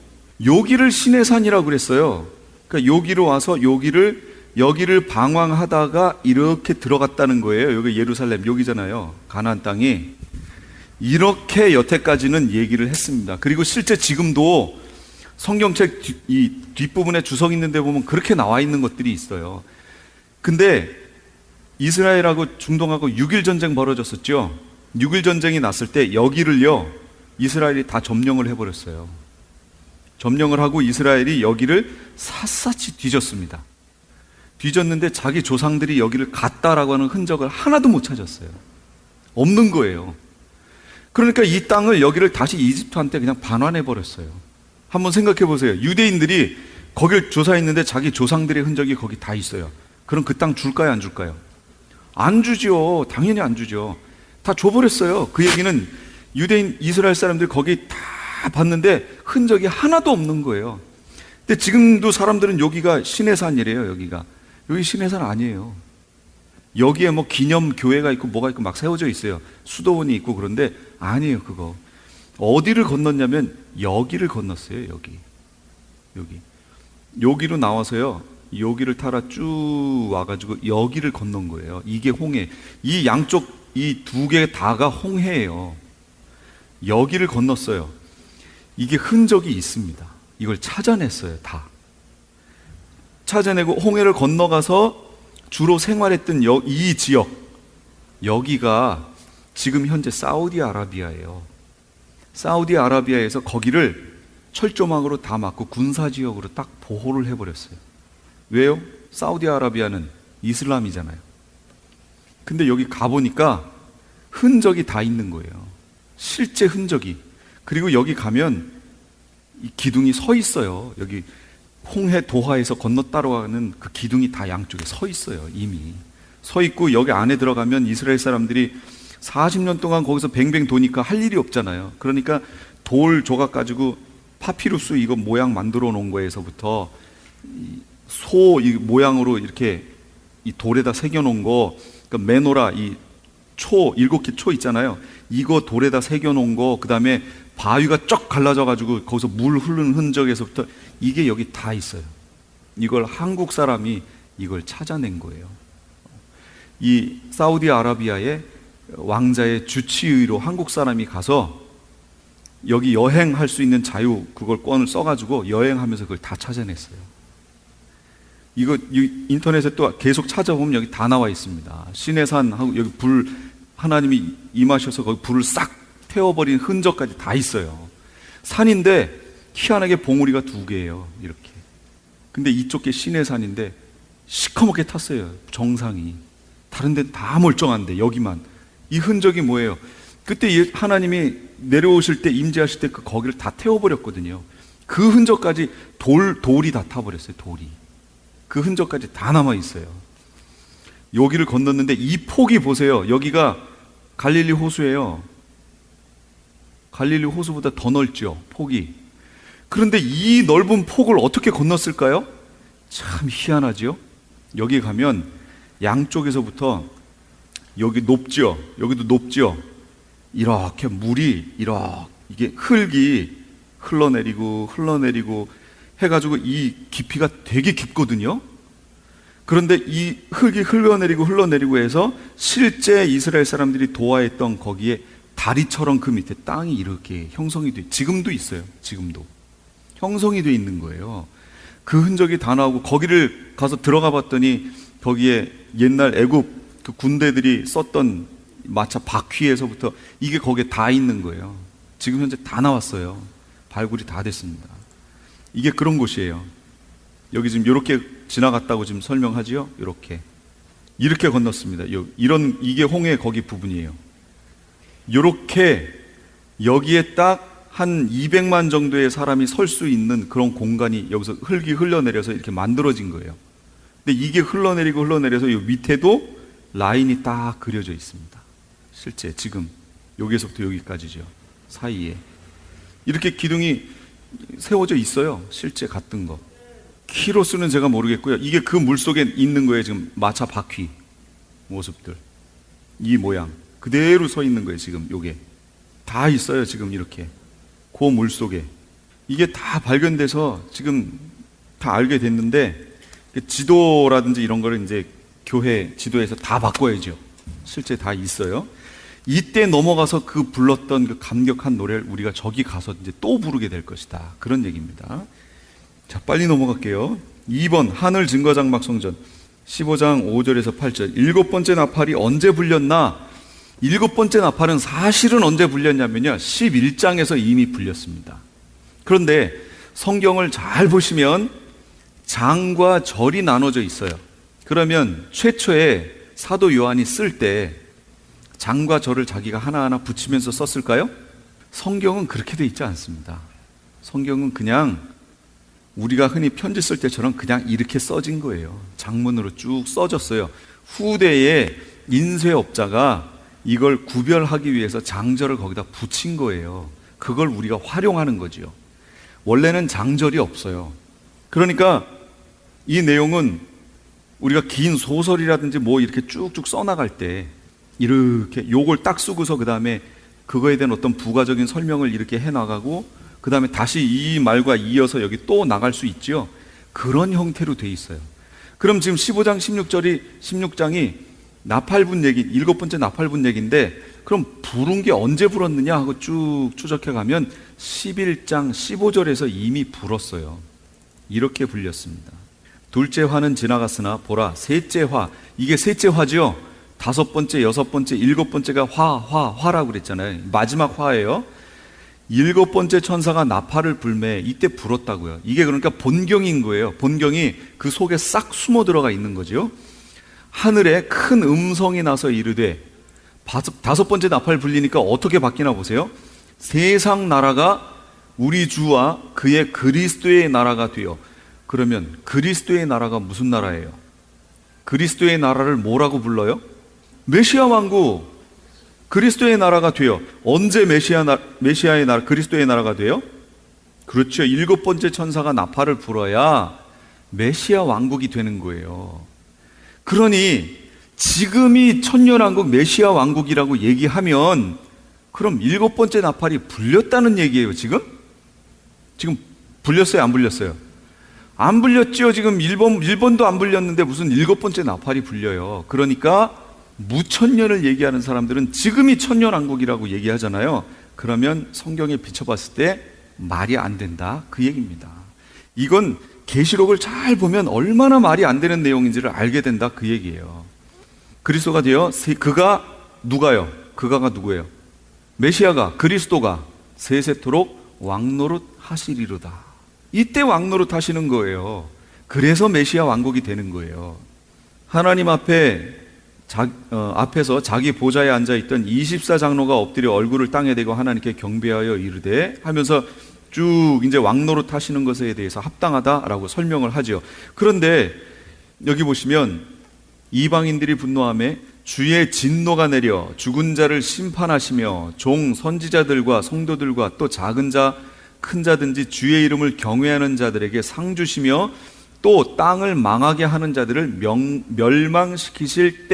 여기를 시내산이라고 그랬어요. 그러니까 여기로 와서 여기를 방황하다가 이렇게 들어갔다는 거예요. 여기 예루살렘 여기잖아요. 가나안 땅이. 이렇게 여태까지는 얘기를 했습니다. 그리고 실제 지금도 성경책 이 뒷부분에 주석 있는 데 보면 그렇게 나와 있는 것들이 있어요. 근데 이스라엘하고 중동하고 6.1 전쟁 벌어졌었죠. 6.1 전쟁이 났을 때 여기를요 이스라엘이 다 점령을 해버렸어요. 점령을 하고 이스라엘이 여기를 샅샅이 뒤졌습니다. 뒤졌는데 자기 조상들이 여기를 갔다라고 하는 흔적을 하나도 못 찾았어요. 없는 거예요. 그러니까 이 땅을 여기를 다시 이집트한테 그냥 반환해버렸어요. 한번 생각해 보세요. 유대인들이 거길 조사했는데 자기 조상들의 흔적이 거기 다 있어요. 그럼 그 땅 줄까요, 안 줄까요? 안 주죠. 당연히 안 주죠. 다 줘버렸어요. 그 얘기는 유대인 이스라엘 사람들이 거기 다 봤는데 흔적이 하나도 없는 거예요. 근데 지금도 사람들은 여기가 시내산이래요. 여기 시내산 아니에요. 여기에 뭐 기념 교회가 있고 뭐가 있고 막 세워져 있어요. 수도원이 있고. 그런데 아니에요. 그거 어디를 건넜냐면 여기를 건넜어요. 여기로 나와서요 여기를 타라 쭉 와가지고 여기를 건넌 거예요. 이게 홍해. 이 양쪽 이 두 개 다가 홍해예요. 여기를 건넜어요. 이게 흔적이 있습니다. 이걸 찾아냈어요. 다 찾아내고 홍해를 건너가서 주로 생활했던 이 지역, 여기가 지금 현재 사우디아라비아예요. 사우디아라비아에서 거기를 철조망으로 다 막고 군사지역으로 딱 보호를 해버렸어요. 왜요? 사우디아라비아는 이슬람이잖아요. 근데 여기 가보니까 흔적이 다 있는 거예요. 실제 흔적이. 그리고 여기 가면 이 기둥이 서 있어요. 여기 홍해 도하에서 건넜다고 하는 그 기둥이 다 양쪽에 서 있어요. 이미 서 있고 여기 안에 들어가면 이스라엘 사람들이 40년 동안 거기서 뱅뱅 도니까 할 일이 없잖아요. 그러니까 돌 조각 가지고 파피루스 이거 모양 만들어 놓은 거에서부터 소 이 모양으로 이렇게 이 돌에다 새겨 놓은 거, 그러니까 메노라 이 초 7개 초 있잖아요. 이거 돌에다 새겨 놓은 거, 그다음에 바위가 쫙 갈라져 가지고 거기서 물 흐르는 흔적에서부터 이게 여기 다 있어요. 이걸 한국 사람이 이걸 찾아낸 거예요. 이 사우디아라비아의 왕자의 주치의로 한국 사람이 가서 여기 여행할 수 있는 자유 그걸 써가지고 여행하면서 그걸 다 찾아냈어요. 이거 인터넷에 또 계속 찾아보면 여기 다 나와 있습니다. 시내산하고 여기 불 하나님이 임하셔서 거기 불을 싹 태워버린 흔적까지 다 있어요. 산인데 희한하게 봉우리가 2개예요. 이렇게. 근데 이쪽 게 시내산인데 시커멓게 탔어요. 정상이. 다른 데는 다 멀쩡한데 여기만 이 흔적이 뭐예요? 그때 하나님이 내려오실 때, 임재하실 때 그 거기를 다 태워버렸거든요. 그 흔적까지 돌이 다 타버렸어요. 돌이. 그 흔적까지 다 남아있어요. 여기를 건넜는데 이 폭이 보세요. 여기가 갈릴리 호수예요. 갈릴리 호수보다 더 넓죠, 폭이. 그런데 이 넓은 폭을 어떻게 건넜을까요? 참 희한하죠. 여기 가면 양쪽에서부터 여기 높죠, 여기도 높죠. 이렇게 물이 이게 흙이 흘러내리고 해가지고 이 깊이가 되게 깊거든요. 그런데 이 흙이 흘러내리고 해서 실제 이스라엘 사람들이 도하했던 거기에 다리처럼 그 밑에 땅이 이렇게 형성이 돼, 지금도 있어요. 지금도 형성이 돼 있는 거예요. 그 흔적이 다 나오고, 거기를 가서 들어가 봤더니 거기에 옛날 애굽 그 군대들이 썼던 마차 바퀴에서부터 이게 거기에 다 있는 거예요. 지금 현재 다 나왔어요. 발굴이 다 됐습니다. 이게 그런 곳이에요. 여기 지금 이렇게 지나갔다고 지금 설명하지요. 이렇게 건넜습니다. 이게 홍해 거기 부분이에요. 이렇게 여기에 딱 한 200만 정도의 사람이 설 수 있는 그런 공간이 여기서 흙이 흘러내려서 이렇게 만들어진 거예요. 근데 이게 흘러내려서 이 밑에도 라인이 딱 그려져 있습니다. 실제 지금 여기서부터 여기까지죠. 사이에 이렇게 기둥이 세워져 있어요. 실제 같은 거. 키로수는 제가 모르겠고요. 이게 그 물속에 있는 거예요. 지금 마차 바퀴 모습들, 이 모양 그대로 서 있는 거예요. 지금 요게 다 있어요. 지금 이렇게 그 물속에 이게 다 발견돼서 지금 다 알게 됐는데, 지도라든지 이런 거를 이제 교회 지도에서 다 바꿔야죠. 실제 다 있어요. 이때 넘어가서 그 불렀던 그 감격한 노래를 우리가 저기 가서 이제 또 부르게 될 것이다, 그런 얘기입니다. 자, 빨리 넘어갈게요. 2번 하늘 증거장막 성전 15장 5절에서 8절. 일곱 번째 나팔이 언제 불렸나? 일곱 번째 나팔은 사실은 언제 불렸냐면요, 11장에서 이미 불렸습니다. 그런데 성경을 잘 보시면 장과 절이 나눠져 있어요. 그러면 최초에 사도 요한이 쓸 때 장과 절을 자기가 하나하나 붙이면서 썼을까요? 성경은 그렇게 돼 있지 않습니다. 성경은 그냥 우리가 흔히 편지 쓸 때처럼 그냥 이렇게 써진 거예요. 장문으로 쭉 써졌어요. 후대의 인쇄업자가 이걸 구별하기 위해서 장절을 거기다 붙인 거예요. 그걸 우리가 활용하는 거죠. 원래는 장절이 없어요. 그러니까 이 내용은 우리가 긴 소설이라든지 뭐 이렇게 쭉쭉 써나갈 때 이렇게 요걸 딱 쓰고서 그 다음에 그거에 대한 어떤 부가적인 설명을 이렇게 해나가고 그 다음에 다시 이 말과 이어서 여기 또 나갈 수 있죠. 그런 형태로 돼 있어요. 그럼 지금 15장 16장이 나팔분 얘기, 일곱 번째 나팔분 얘기인데, 그럼 부른 게 언제 불었느냐 하고 쭉 추적해 가면 11장 15절에서 이미 불었어요. 이렇게 불렸습니다. 둘째 화는 지나갔으나 보라 셋째 화, 이게 셋째 화죠. 다섯 번째, 여섯 번째, 일곱 번째가 화라고 그랬잖아요. 마지막 화예요. 일곱 번째 천사가 나팔을 불매, 이때 불었다고요. 이게 그러니까 본경인 거예요. 본경이 그 속에 싹 숨어 들어가 있는 거죠. 하늘에 큰 음성이 나서 이르되, 다섯 번째 나팔 불리니까 어떻게 바뀌나 보세요. 세상 나라가 우리 주와 그의 그리스도의 나라가 되어. 그러면 그리스도의 나라가 무슨 나라예요? 그리스도의 나라를 뭐라고 불러요? 메시아 왕국. 그리스도의 나라가 되어. 언제 메시아의 나라, 그리스도의 나라가 돼요? 그렇죠. 일곱 번째 천사가 나팔을 불어야 메시아 왕국이 되는 거예요. 그러니 지금이 천년왕국 메시아 왕국이라고 얘기하면 그럼 일곱 번째 나팔이 불렸다는 얘기예요. 지금 불렸어요? 안 불렸어요? 안 불렸죠. 지금 1번도 안 불렸는데 무슨 일곱 번째 나팔이 불려요. 그러니까 무천년을 얘기하는 사람들은 지금이 천년왕국이라고 얘기하잖아요. 그러면 성경에 비춰봤을 때 말이 안 된다, 그 얘기입니다. 이건 계시록을 잘 보면 얼마나 말이 안 되는 내용인지를 알게 된다, 그 얘기예요. 그리스도가 되어 그가 누가요? 그가가 누구예요? 메시아가, 그리스도가 세세토록 왕노릇 하시리로다. 이때 왕노릇 하시는 거예요. 그래서 메시아 왕국이 되는 거예요. 하나님 앞에 앞에서 자기 보좌에 앉아있던 24장로가 엎드려 얼굴을 땅에 대고 하나님께 경배하여 이르되 하면서 쭉 이제 왕노릇 하시는 것에 대해서 합당하다라고 설명을 하죠. 그런데 여기 보시면 이방인들이 분노하며 주의 진노가 내려 죽은 자를 심판하시며 종 선지자들과 성도들과 또 작은 자 큰 자든지 주의 이름을 경외하는 자들에게 상 주시며 또 땅을 망하게 하는 자들을 멸망시키실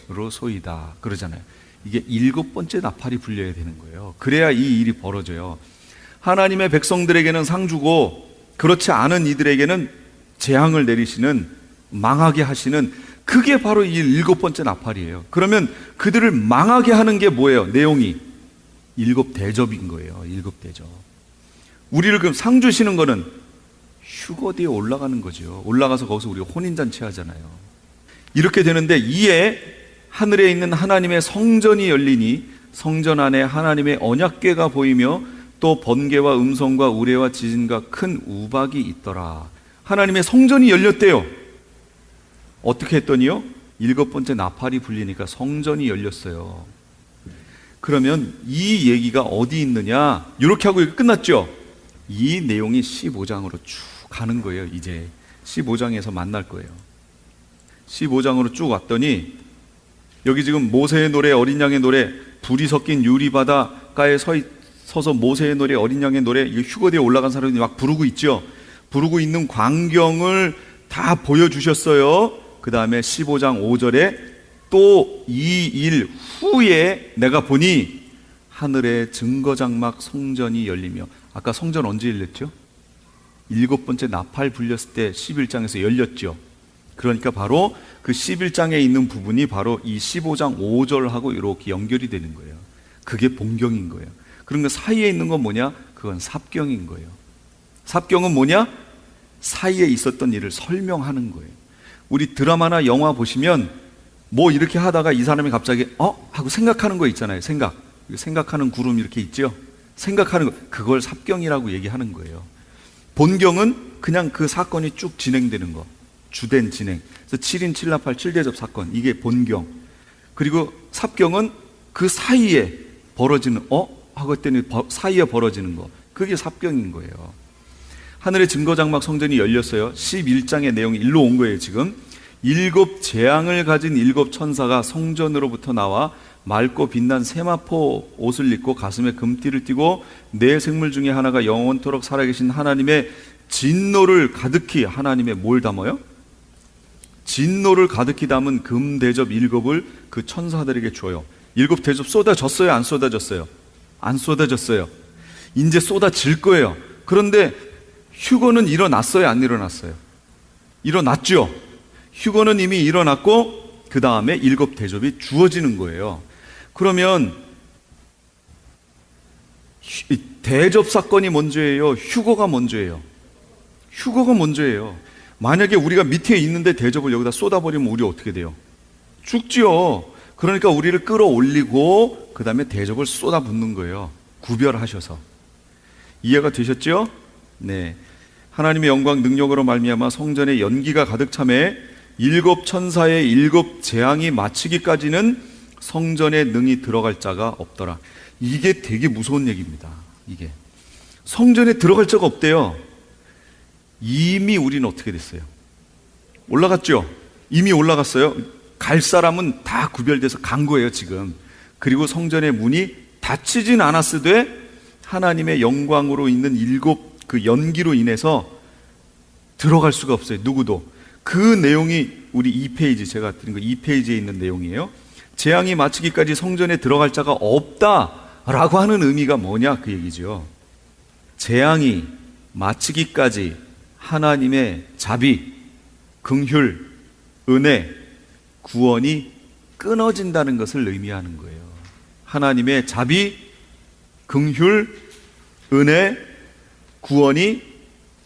때로소이다 그러잖아요. 이게 7번째 나팔이 불려야 되는 거예요. 그래야 이 일이 벌어져요. 하나님의 백성들에게는 상 주고 그렇지 않은 이들에게는 재앙을 내리시는, 망하게 하시는, 그게 바로 이 7번째 나팔이에요. 그러면 그들을 망하게 하는 게 뭐예요? 내용이 7대접인 거예요. 7대접. 우리를 그럼 상 주시는 거는 휴거디에 올라가는 거죠. 올라가서 거기서 우리가 혼인잔치 하잖아요. 이렇게 되는데 이에 하늘에 있는 하나님의 성전이 열리니 성전 안에 하나님의 언약궤가 보이며 또 번개와 음성과 우레와 지진과 큰 우박이 있더라. 하나님의 성전이 열렸대요. 어떻게 했더니요? 7번째 나팔이 불리니까 성전이 열렸어요. 그러면 이 얘기가 어디 있느냐? 이렇게 하고 끝났죠? 이 내용이 15장으로 쭉 가는 거예요. 이제 15장에서 만날 거예요. 15장으로 쭉 왔더니 여기 지금 모세의 노래, 어린 양의 노래, 불이 섞인 유리바다가에 서서 모세의 노래, 어린 양의 노래, 이 휴거대에 올라간 사람이 막 부르고 있죠. 부르고 있는 광경을 다 보여주셨어요. 그 다음에 15장 5절에 또 이 일 후에 내가 보니 하늘의 증거장막 성전이 열리며, 아까 성전 언제 열렸죠? 7번째 나팔 불렸을 때 11장에서 열렸죠. 그러니까 바로 그 11장에 있는 부분이 바로 이 15장 5절하고 이렇게 연결이 되는 거예요. 그게 본경인 거예요. 그런 거 사이에 있는 건 뭐냐? 그건 삽경인 거예요. 삽경은 뭐냐? 사이에 있었던 일을 설명하는 거예요. 우리 드라마나 영화 보시면 뭐 이렇게 하다가 이 사람이 갑자기 하고 생각하는 거 있잖아요. 생각하는 구름 이렇게 있죠. 생각하는 거, 그걸 삽경이라고 얘기하는 거예요. 본경은 그냥 그 사건이 쭉 진행되는 거, 주된 진행. 그래서 7인 7나팔 7대접 사건, 이게 본경. 그리고 삽경은 그 사이에 벌어지는 하고 했더니 사이에 벌어지는 거, 그게 삽경인 거예요. 하늘의 증거장막 성전이 열렸어요. 11장의 내용이 일로 온 거예요. 지금 7 재앙을 가진 7 천사가 성전으로부터 나와 맑고 빛난 세마포 옷을 입고 가슴에 금띠를 띠고 네 생물 중에 하나가 영원토록 살아계신 하나님의 진노를 가득히, 하나님의 뭘 담아요? 진노를 가득히 담은 금대접 7을 그 천사들에게 줘요. 7 대접 쏟아졌어요? 안 쏟아졌어요? 안 쏟아졌어요. 이제 쏟아질 거예요. 그런데 휴거는 일어났어요? 안 일어났어요? 일어났죠. 휴거는 이미 일어났고 그 다음에 7 대접이 주어지는 거예요. 그러면 대접 사건이 먼저예요? 휴거가 먼저예요? 휴거가 먼저예요. 만약에 우리가 밑에 있는데 대접을 여기다 쏟아버리면 우리 어떻게 돼요? 죽지요. 그러니까 우리를 끌어올리고 그 다음에 대접을 쏟아붓는 거예요. 구별하셔서. 이해가 되셨죠? 네. 하나님의 영광 능력으로 말미암아 성전에 연기가 가득 차매 7 천사의 7 재앙이 마치기까지는 성전에 능히 들어갈 자가 없더라. 이게 되게 무서운 얘기입니다. 이게 성전에 들어갈 자가 없대요. 이미 우리는 어떻게 됐어요? 올라갔죠? 이미 올라갔어요. 갈 사람은 다 구별돼서 간 거예요 지금. 그리고 성전의 문이 닫히진 않았으되 하나님의 영광으로 있는 7 그 연기로 인해서 들어갈 수가 없어요. 누구도. 그 내용이 우리 2페이지, 제가 드린 거 2페이지에 있는 내용이에요. 재앙이 마치기까지 성전에 들어갈 자가 없다라고 하는 의미가 뭐냐 그 얘기죠. 재앙이 마치기까지 하나님의 자비, 긍휼, 은혜, 구원이 끊어진다는 것을 의미하는 거예요. 하나님의 자비, 긍휼, 은혜, 구원이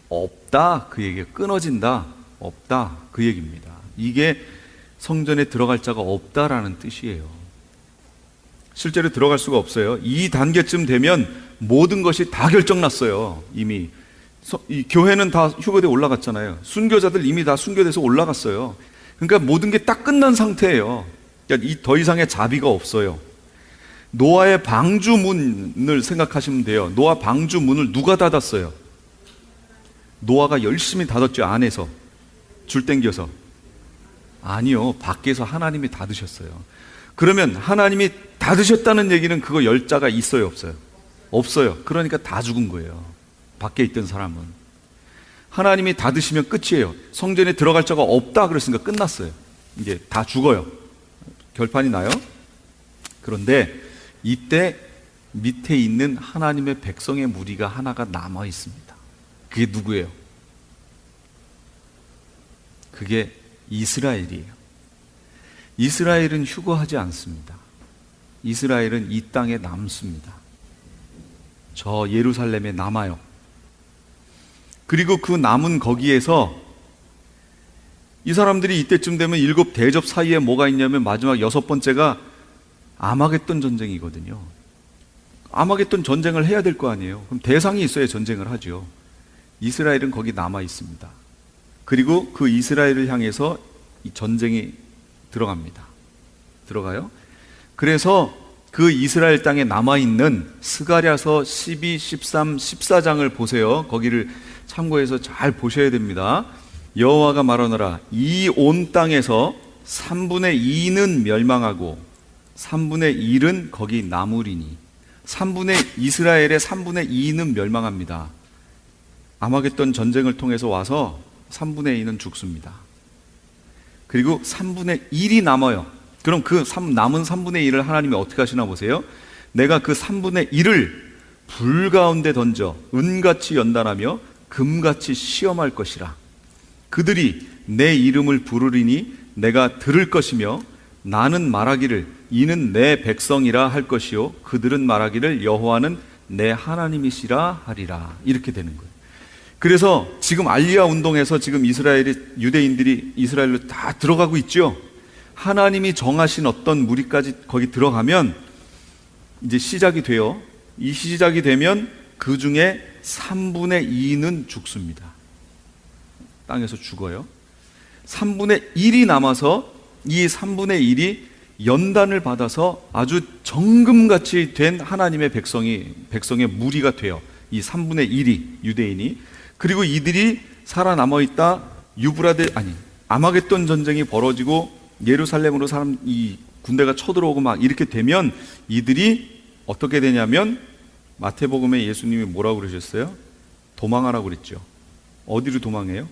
없다, 그 얘기가 끊어진다, 없다, 그 얘기입니다. 이게 성전에 들어갈 자가 없다라는 뜻이에요. 실제로 들어갈 수가 없어요. 이 단계쯤 되면 모든 것이 다 결정났어요. 이미 이 교회는 다 휴거대에 올라갔잖아요. 순교자들 이미 다 순교돼서 올라갔어요. 그러니까 모든 게 딱 끝난 상태예요. 그러니까 더 이상의 자비가 없어요. 노아의 방주문을 생각하시면 돼요. 노아 방주문을 누가 닫았어요? 노아가 열심히 닫았죠. 안에서 줄 땡겨서. 아니요, 밖에서 하나님이 닫으셨어요. 그러면 하나님이 닫으셨다는 얘기는 그거 열 자가 있어요, 없어요? 없어요. 그러니까 다 죽은 거예요. 밖에 있던 사람은. 하나님이 닫으시면 끝이에요. 성전에 들어갈 자가 없다 그랬으니까 끝났어요. 이제 다 죽어요. 결판이 나요. 그런데 이때 밑에 있는 하나님의 백성의 무리가 하나가 남아 있습니다. 그게 누구예요? 그게 이스라엘이에요. 이스라엘은 휴거하지 않습니다. 이스라엘은 이 땅에 남습니다. 저 예루살렘에 남아요. 그리고 그 남은 거기에서 이 사람들이 이때쯤 되면 7 대접 사이에 뭐가 있냐면 마지막 6번째가 아마겟돈 전쟁이거든요. 아마겟돈 전쟁을 해야 될 거 아니에요. 그럼 대상이 있어야 전쟁을 하죠. 이스라엘은 거기 남아 있습니다. 그리고 그 이스라엘을 향해서 이 전쟁이 들어가요. 그래서 그 이스라엘 땅에 남아있는 스가랴서 12, 13, 14장을 보세요. 거기를 참고해서 잘 보셔야 됩니다. 여호와가 말하노라 이 온 땅에서 3분의 2는 멸망하고 3분의 1은 거기 남으리니 이스라엘의 3분의 2는 멸망합니다. 아마겟돈 전쟁을 통해서 와서 3분의 2는 죽습니다. 그리고 3분의 1이 남아요. 그럼 그 남은 3분의 1을 하나님이 어떻게 하시나 보세요. 내가 그 3분의 1을 불 가운데 던져 은같이 연단하며 금같이 시험할 것이라. 그들이 내 이름을 부르리니 내가 들을 것이며 나는 말하기를 이는 내 백성이라 할 것이요 그들은 말하기를 여호와는 내 하나님이시라 하리라. 이렇게 되는 거예요. 그래서 지금 알리야 운동에서 지금 유대인들이 이스라엘로 다 들어가고 있죠. 하나님이 정하신 어떤 무리까지 거기 들어가면 이제 시작이 돼요. 이 시작이 되면 그 중에 3분의 2는 죽습니다. 땅에서 죽어요. 3분의 1이 남아서 이 3분의 1이 연단을 받아서 아주 정금같이 된 하나님의 백성의 무리가 돼요. 이 3분의 1이 유대인이. 그리고 이들이 살아남아 있다. 아마겟돈 전쟁이 벌어지고 예루살렘으로 이 군대가 쳐들어오고 막 이렇게 되면 이들이 어떻게 되냐면 마태복음에 예수님이 뭐라고 그러셨어요? 도망하라고 그랬죠. 어디로 도망해요?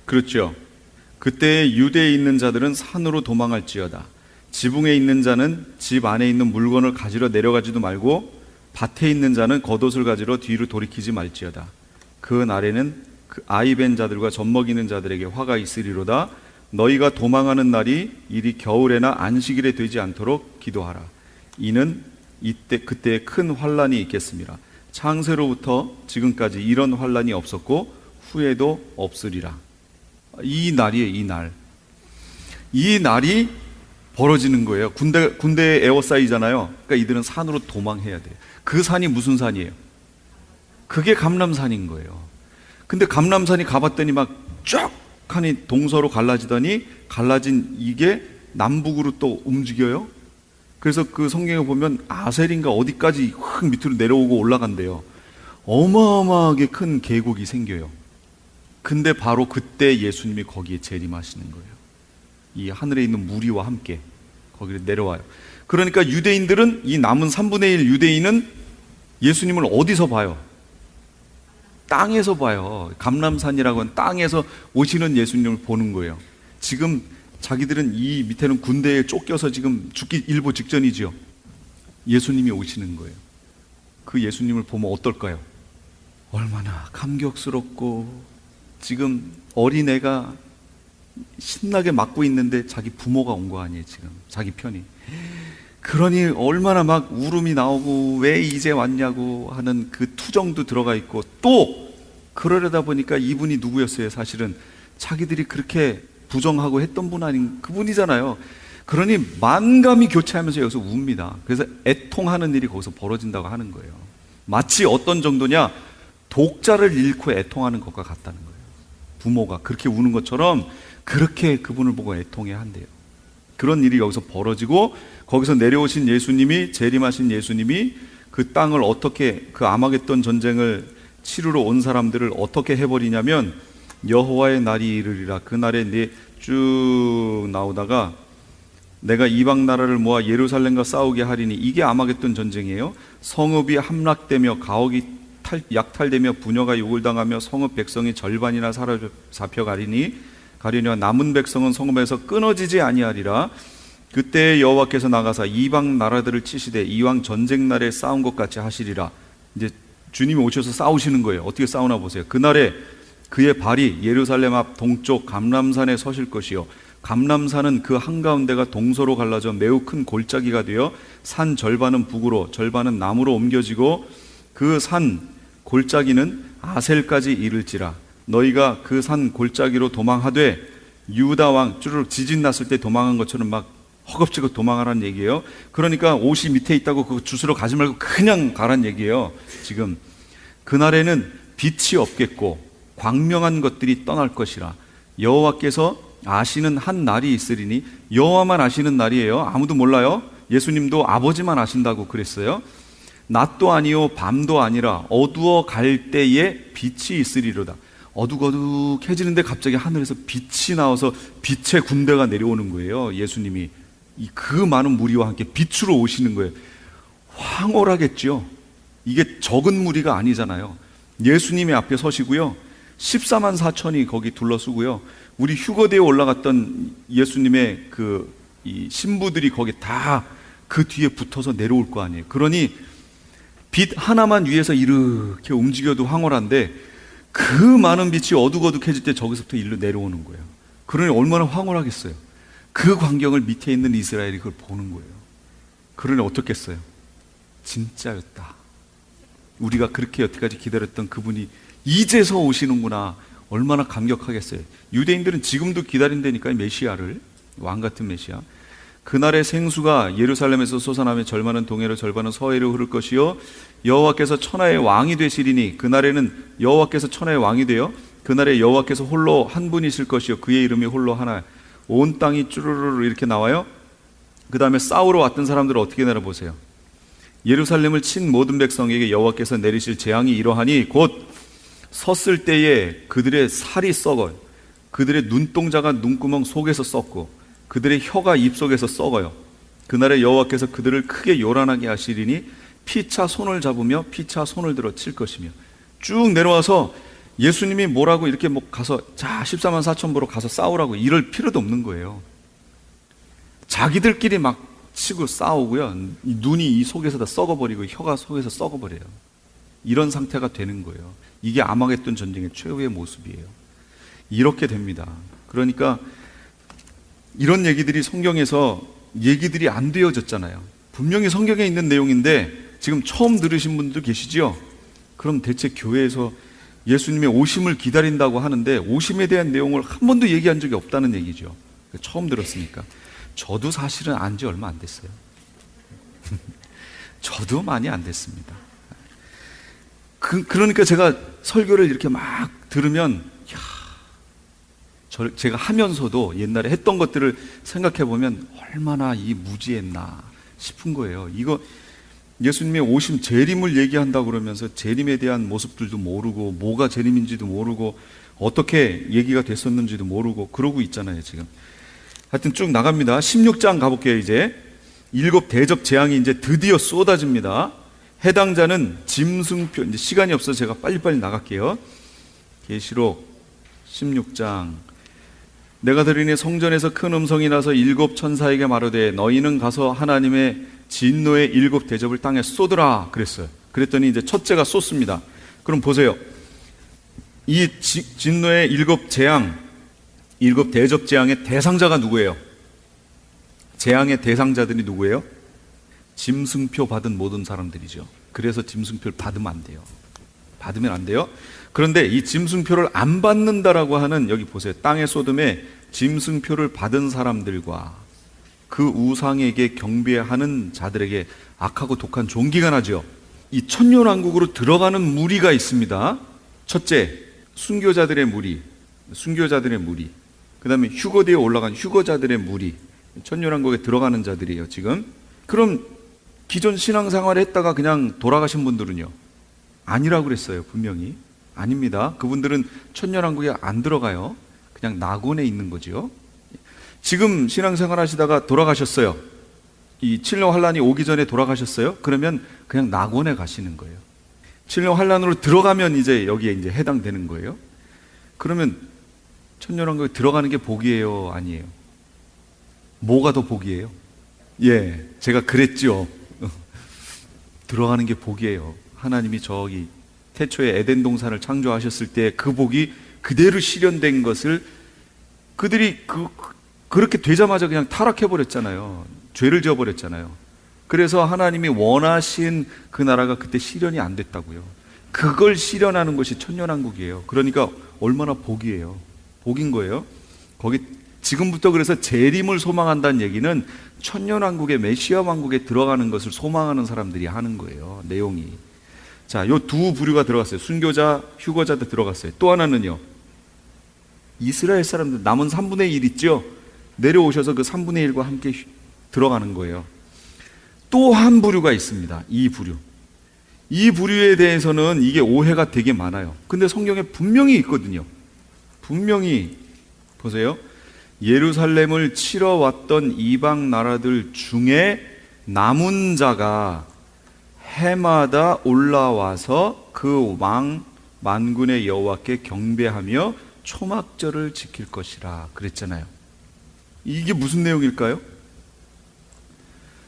그렇죠. 그때 유대에 있는 자들은 산으로 도망할지어다. 지붕에 있는 자는 집 안에 있는 물건을 가지러 내려가지도 말고 밭에 있는 자는 겉옷을 가지러 뒤로 돌이키지 말지어다. 그 날에는 그 아이벤 자들과 젖먹이는 자들에게 화가 있으리로다. 너희가 도망하는 날이 이리 겨울에나 안식일에 되지 않도록 기도하라. 이는 그때 큰 환란이 있겠습니다. 창세로부터 지금까지 이런 환란이 없었고 후에도 없으리라. 이 날이에요. 이 날이 벌어지는 거예요. 군대에 에워싸이잖아요. 그러니까 이들은 산으로 도망해야 돼요. 그 산이 무슨 산이에요? 그게 감람산인 거예요. 근데 감람산이 가봤더니 막 쫙 하니 동서로 갈라진 이게 남북으로 또 움직여요. 그래서 그 성경에 보면 아셀인가 어디까지 확 밑으로 내려오고 올라간대요. 어마어마하게 큰 계곡이 생겨요. 근데 바로 그때 예수님이 거기에 재림하시는 거예요. 이 하늘에 있는 무리와 함께 거기를 내려와요. 그러니까 유대인들은 이 남은 3분의 1 유대인은 예수님을 어디서 봐요? 땅에서 봐요. 감람산이라고 하는 땅에서 오시는 예수님을 보는 거예요. 지금 자기들은 이 밑에는 군대에 쫓겨서 지금 죽기 일보 직전이죠. 예수님이 오시는 거예요. 그 예수님을 보면 어떨까요? 얼마나 감격스럽고, 지금 어린애가 신나게 맞고 있는데 자기 부모가 온 거 아니에요, 지금. 자기 편이. 그러니 얼마나 막 울음이 나오고 왜 이제 왔냐고 하는 그 투정도 들어가 있고, 또 그러려다 보니까 이분이 누구였어요? 사실은 자기들이 그렇게 부정하고 했던 분 아닌 그분이잖아요. 그러니 만감이 교차하면서 여기서 웁니다. 그래서 애통하는 일이 거기서 벌어진다고 하는 거예요. 마치 어떤 정도냐, 독자를 잃고 애통하는 것과 같다는 거예요. 부모가 그렇게 우는 것처럼 그렇게 그분을 보고 애통해야 한대요. 그런 일이 여기서 벌어지고, 거기서 내려오신 예수님이, 재림하신 예수님이 그 땅을 어떻게, 그 아마겟돈 전쟁을 치르러 온 사람들을 어떻게 해버리냐면, 여호와의 날이 이르리라. 그 날에 쭉 나오다가 내가 이방 나라를 모아 예루살렘과 싸우게 하리니, 이게 아마겟돈 전쟁이에요. 성읍이 함락되며 가옥이 약탈되며 부녀가 욕을 당하며 성읍 백성이 절반이나 잡혀가리니 남은 백성은 성읍에서 끊어지지 아니하리라. 그때 여호와께서 나가사 이방 나라들을 치시되 이왕 전쟁 날에 싸운 것 같이 하시리라. 이제 주님이 오셔서 싸우시는 거예요. 어떻게 싸우나 보세요. 그날에 그의 발이 예루살렘 앞 동쪽 감람산에 서실 것이요, 감람산은 그 한가운데가 동서로 갈라져 매우 큰 골짜기가 되어 산 절반은 북으로 절반은 남으로 옮겨지고 그 산 골짜기는 아셀까지 이를지라. 너희가 그 산 골짜기로 도망하되, 유다 왕 쭈르륵 지진 났을 때 도망한 것처럼 막 허겁지겁 도망하라는 얘기예요. 그러니까 옷이 밑에 있다고 그 주스러 가지 말고 그냥 가란 얘기예요. 지금 그날에는 빛이 없겠고 광명한 것들이 떠날 것이라. 여호와께서 아시는 한 날이 있으리니, 여호와만 아시는 날이에요. 아무도 몰라요. 예수님도 아버지만 아신다고 그랬어요. 낮도 아니요 밤도 아니라 어두워 갈 때에 빛이 있으리로다. 어둑어둑해지는데 갑자기 하늘에서 빛이 나와서 빛의 군대가 내려오는 거예요. 예수님이 그 많은 무리와 함께 빛으로 오시는 거예요. 황홀하겠죠. 이게 적은 무리가 아니잖아요. 예수님이 앞에 서시고요, 14만 4천이 거기 둘러쓰고요, 우리 휴거대에 올라갔던 예수님의 이 신부들이 거기 다 그 뒤에 붙어서 내려올 거 아니에요. 그러니 빛 하나만 위에서 이렇게 움직여도 황홀한데, 그 많은 빛이 어둑어둑해질 때 저기서부터 일로 내려오는 거예요. 그러니 얼마나 황홀하겠어요. 그 광경을 밑에 있는 이스라엘이 그걸 보는 거예요. 그러니 어떻겠어요? 진짜였다. 우리가 그렇게 여태까지 기다렸던 그분이 이제서 오시는구나. 얼마나 감격하겠어요. 유대인들은 지금도 기다린다니까요, 메시아를, 왕 같은 메시아. 그날의 생수가 예루살렘에서 솟아나며 절반은 동해로 절반은 서해로 흐를 것이요, 여호와께서 천하의 왕이 되시리니, 그날에는 여호와께서 천하의 왕이 되어 그날에 여호와께서 홀로 한 분이실 것이요, 그의 이름이 홀로 하나. 온 땅이 쭈르르 이렇게 나와요. 그 다음에 싸우러 왔던 사람들을 어떻게 내려보세요. 예루살렘을 친 모든 백성에게 여호와께서 내리실 재앙이 이러하니, 곧 섰을 때에 그들의 살이 썩어요. 그들의 눈동자가 눈구멍 속에서 썩고 그들의 혀가 입속에서 썩어요. 그날에 여호와께서 그들을 크게 요란하게 하시리니 피차 손을 잡으며 피차 손을 들어 칠 것이며. 쭉 내려와서 예수님이 뭐라고 이렇게 가서 14만 4천 보러 가서 싸우라고 이럴 필요도 없는 거예요. 자기들끼리 막 치고 싸우고요, 눈이 이 속에서 다 썩어버리고 혀가 속에서 썩어버려요. 이런 상태가 되는 거예요. 이게 아마겟돈 전쟁의 최후의 모습이에요. 이렇게 됩니다. 그러니까 이런 얘기들이 성경에서 얘기들이 안 되어졌잖아요. 분명히 성경에 있는 내용인데 지금 처음 들으신 분도 계시죠? 그럼 대체 교회에서 예수님의 오심을 기다린다고 하는데 오심에 대한 내용을 한 번도 얘기한 적이 없다는 얘기죠. 처음 들었으니까. 저도 사실은 안 지 얼마 안 됐어요. 저도 많이 안 됐습니다. 그러니까 제가 설교를 이렇게 막 들으면 제가 하면서도 옛날에 했던 것들을 생각해 보면 얼마나 무지했나 싶은 거예요. 이거 예수님의 오심, 재림을 얘기한다고 그러면서 재림에 대한 모습들도 모르고 뭐가 재림인지도 모르고 어떻게 얘기가 됐었는지도 모르고 그러고 있잖아요 지금. 하여튼 쭉 나갑니다. 16장 가볼게요. 이제 7 대접 재앙이 이제 드디어 쏟아집니다. 해당자는 짐승표. 이제 시간이 없어서 제가 빨리빨리 나갈게요. 계시록 16장. 내가 들으니 성전에서 큰 음성이 나서 7 천사에게 말하되 너희는 가서 하나님의 진노의 7 대접을 땅에 쏟으라 그랬어요. 그랬더니 이제 첫째가 쏟습니다. 그럼 보세요. 이 진노의 7 재앙, 7 대접 재앙의 대상자가 누구예요? 재앙의 대상자들이 누구예요? 짐승표 받은 모든 사람들이죠. 그래서 짐승표를 받으면 안 돼요. 받으면 안 돼요. 그런데 이 짐승표를 안 받는다라고 하는, 여기 보세요. 땅의 소돔에 짐승표를 받은 사람들과 그 우상에게 경배하는 자들에게 악하고 독한 종기가 나죠. 이 천년왕국으로 들어가는 무리가 있습니다. 첫째, 순교자들의 무리. 그 다음에 휴거대에 올라간 휴거자들의 무리. 천년왕국에 들어가는 자들이에요, 지금. 그럼 기존 신앙생활을 했다가 그냥 돌아가신 분들은요? 아니라고 그랬어요, 분명히. 아닙니다. 그분들은 천년왕국에 안 들어가요. 그냥 낙원에 있는 거죠. 지금 신앙생활 하시다가 돌아가셨어요. 이 7년 환란이 오기 전에 돌아가셨어요. 그러면 그냥 낙원에 가시는 거예요. 7년 환란으로 들어가면 이제 여기에 이제 해당되는 거예요. 그러면 천년왕국에 들어가는 게 복이에요, 아니에요? 뭐가 더 복이에요? 예, 제가 그랬죠. 들어가는 게 복이에요. 하나님이 저기 태초에 에덴 동산을 창조하셨을 때 그 복이 그대로 실현된 것을 그들이 그렇게 되자마자 그냥 타락해버렸잖아요. 죄를 지어버렸잖아요. 그래서 하나님이 원하신 그 나라가 그때 실현이 안 됐다고요. 그걸 실현하는 것이 천년왕국이에요. 그러니까 얼마나 복이에요. 복인 거예요. 거기 지금부터 그래서 재림을 소망한다는 얘기는 천년왕국의 메시아 왕국에 들어가는 것을 소망하는 사람들이 하는 거예요. 내용이. 자, 요 두 부류가 들어갔어요. 순교자, 휴거자도 들어갔어요. 또 하나는요, 이스라엘 사람들 남은 3분의 1 있죠? 내려오셔서 그 3분의 1과 함께 들어가는 거예요. 또 한 부류가 있습니다. 이 부류. 이 부류에 대해서는 이게 오해가 되게 많아요. 근데 성경에 분명히 있거든요. 분명히 보세요. 예루살렘을 치러 왔던 이방 나라들 중에 남은 자가 해마다 올라와서 그 왕 만군의 여호와께 경배하며 초막절을 지킬 것이라 그랬잖아요. 이게 무슨 내용일까요?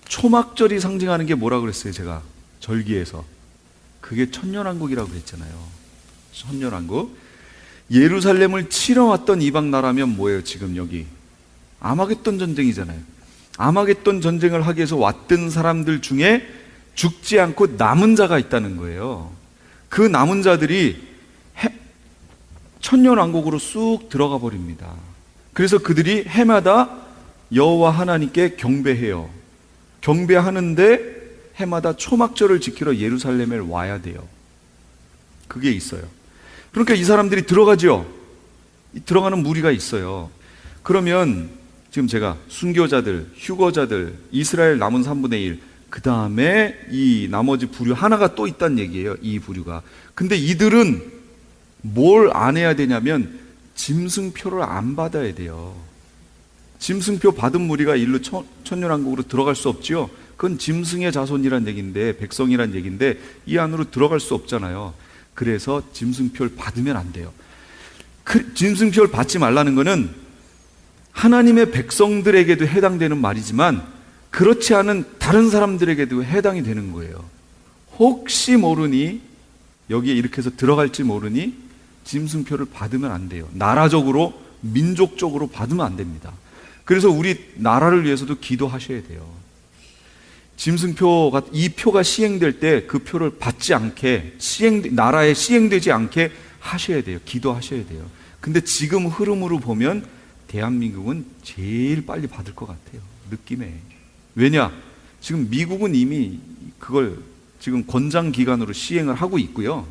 초막절이 상징하는 게 뭐라 그랬어요, 제가 절기에서? 그게 천년왕국이라고 그랬잖아요. 천년왕국. 예루살렘을 치러 왔던 이방 나라면 뭐예요, 지금 여기? 아마겟돈 전쟁이잖아요. 아마겟돈 전쟁을 하기 위해서 왔던 사람들 중에 죽지 않고 남은 자가 있다는 거예요. 그 남은 자들이 천년왕국으로 쑥 들어가 버립니다. 그래서 그들이 해마다 여호와 하나님께 경배해요. 경배하는데 해마다 초막절을 지키러 예루살렘에 와야 돼요. 그게 있어요. 그러니까 이 사람들이 들어가죠. 들어가는 무리가 있어요. 그러면 지금 제가 순교자들, 휴거자들, 이스라엘 남은 3분의 1, 그 다음에 이 나머지 부류 하나가 또 있다는 얘기예요. 이 부류가. 근데 이들은 뭘 안 해야 되냐면 짐승표를 안 받아야 돼요. 짐승표 받은 무리가 일로 천년왕국으로 들어갈 수 없지요. 그건 짐승의 자손이란 얘기인데, 백성이란 얘기인데 이 안으로 들어갈 수 없잖아요. 그래서 짐승표를 받으면 안 돼요. 짐승표를 받지 말라는 것은 하나님의 백성들에게도 해당되는 말이지만 그렇지 않은 다른 사람들에게도 해당이 되는 거예요. 혹시 모르니 여기에 이렇게 해서 들어갈지 모르니 짐승표를 받으면 안 돼요. 나라적으로, 민족적으로 받으면 안 됩니다. 그래서 우리 나라를 위해서도 기도하셔야 돼요. 짐승표가, 이 표가 시행될 때 그 표를 받지 않게, 나라에 시행되지 않게 하셔야 돼요. 기도하셔야 돼요. 근데 지금 흐름으로 보면 대한민국은 제일 빨리 받을 것 같아요. 느낌에. 왜냐? 지금 미국은 이미 그걸 지금 권장기간으로 시행을 하고 있고요.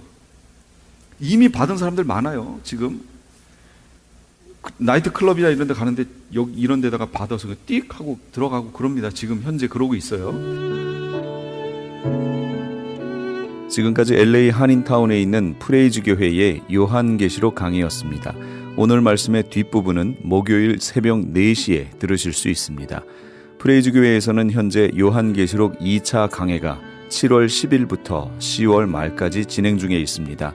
이미 받은 사람들 많아요. 지금 나이트클럽이나 이런 데 가는데 여기 이런 데다가 받아서 띡 하고 들어가고 그럽니다. 지금 현재 그러고 있어요. 지금까지 LA 한인타운에 있는 프레이즈 교회의 요한계시록 강의였습니다. 오늘 말씀의 뒷부분은 목요일 새벽 4시에 들으실 수 있습니다. 프레이즈 교회에서는 현재 요한계시록 2차 강해가 7월 10일부터 10월 말까지 진행 중에 있습니다.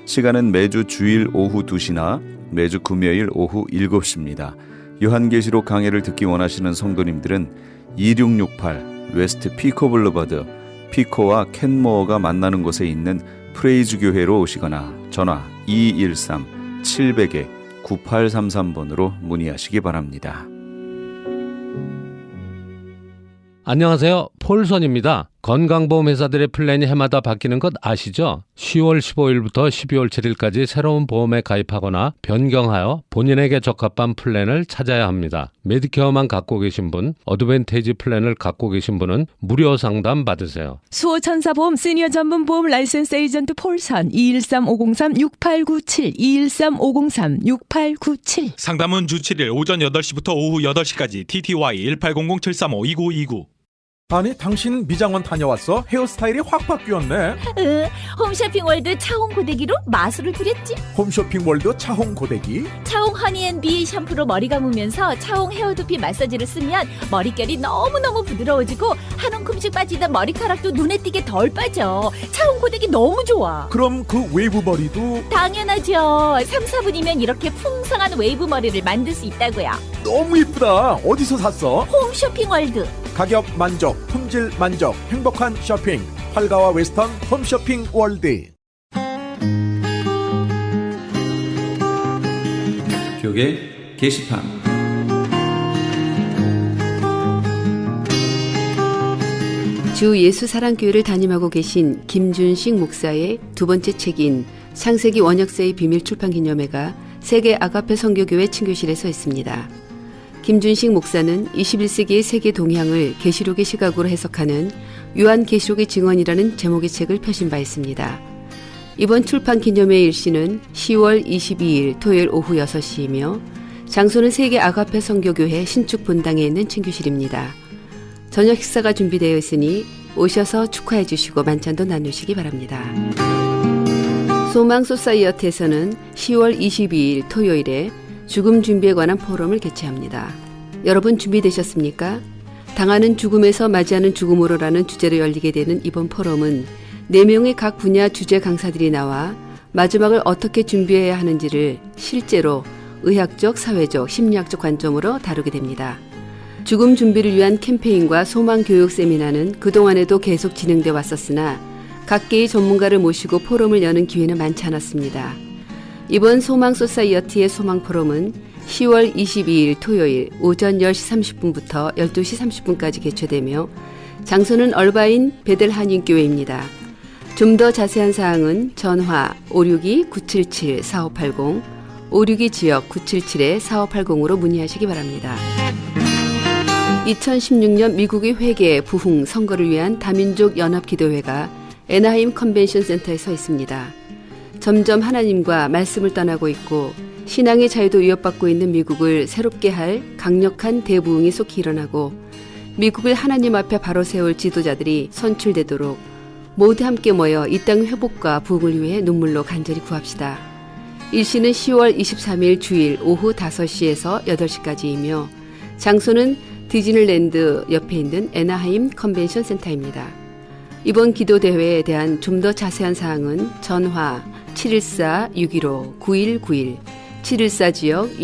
시간은 매주 주일 오후 2시나 매주 금요일 오후 7시입니다. 요한계시록 강해를 듣기 원하시는 성도님들은 2668 웨스트 피코 블루버드 피코와 켄모어가 만나는 곳에 있는 프레이즈 교회로 오시거나 전화 213-700-9833번으로 문의하시기 바랍니다. 안녕하세요. 폴선입니다. 건강보험회사들의 플랜이 해마다 바뀌는 것 아시죠? 10월 15일부터 12월 7일까지 새로운 보험에 가입하거나 변경하여 본인에게 적합한 플랜을 찾아야 합니다. 메디케어만 갖고 계신 분, 어드밴티지 플랜을 갖고 계신 분은 무료 상담 받으세요. 수호천사보험 시니어 전문 보험 라이센스 에이전트 폴선 213503-6897 213503-6897 상담은 주 7일 오전 8시부터 오후 8시까지 TTY 1800-735-2929. 아니 당신 미장원 다녀왔어? 헤어스타일이 확 바뀌었네. 홈쇼핑 월드 차홍 고데기로 마술을 부렸지. 홈쇼핑 월드 차홍 고데기. 차홍 허니앤비 샴푸로 머리 감으면서 차홍 헤어두피 마사지를 쓰면 머릿결이 너무너무 부드러워지고 한 움큼씩 빠지던 머리카락도 눈에 띄게 덜 빠져. 차홍 고데기 너무 좋아. 그럼 그 웨이브 머리도 당연하죠. 3, 4분이면 이렇게 풍성한 웨이브 머리를 만들 수 있다고요. 너무 이쁘다. 어디서 샀어? 홈쇼핑 월드. 가격 만족, 품질 만족, 행복한 쇼핑. 활가와 웨스턴 홈쇼핑 월드. 교계 게시판. 주 예수사랑교회를 담임하고 계신 김준식 목사의 두 번째 책인 창세기 원역사의 비밀 출판기념회가 세계 아가페 선교교회 친교실에서 했습니다. 김준식 목사는 21세기의 세계 동향을 계시록의 시각으로 해석하는 요한계시록의 증언이라는 제목의 책을 펴신 바 있습니다. 이번 출판 기념회 일시는 10월 22일 토요일 오후 6시이며 장소는 세계 아가페 선교교회 신축 본당에 있는 친교실입니다. 저녁 식사가 준비되어 있으니 오셔서 축하해 주시고 만찬도 나누시기 바랍니다. 소망 소사이어티에서는 10월 22일 토요일에 죽음 준비에 관한 포럼을 개최합니다. 여러분 준비되셨습니까? 당하는 죽음에서 맞이하는 죽음으로라는 주제로 열리게 되는 이번 포럼은 4명의 각 분야 주제 강사들이 나와 마지막을 어떻게 준비해야 하는지를 실제로 의학적, 사회적, 심리학적 관점으로 다루게 됩니다. 죽음 준비를 위한 캠페인과 소망 교육 세미나는 그동안에도 계속 진행돼 왔었으나 각계의 전문가를 모시고 포럼을 여는 기회는 많지 않았습니다. 이번 소망 소사이어티의 소망 포럼은 10월 22일 토요일 오전 10시 30분부터 12시 30분까지 개최되며 장소는 얼바인 베델 한인교회입니다. 좀 더 자세한 사항은 전화 562-977-4580, 562지역 977-4580으로 문의하시기 바랍니다. 2016년 미국의 회계, 부흥, 선거를 위한 다민족 연합기도회가 애나하임 컨벤션 센터에 서 있습니다. 점점 하나님과 말씀을 떠나고 있고 신앙의 자유도 위협받고 있는 미국을 새롭게 할 강력한 대부흥이 속히 일어나고 미국을 하나님 앞에 바로 세울 지도자들이 선출되도록 모두 함께 모여 이 땅 회복과 부흥을 위해 눈물로 간절히 구합시다. 일시는 10월 23일 주일 오후 5시에서 8시까지이며 장소는 디즈니랜드 옆에 있는 애나하임 컨벤션 센터입니다. 이번 기도 대회에 대한 좀 더 자세한 사항은 전화 714-615-9191, 714지역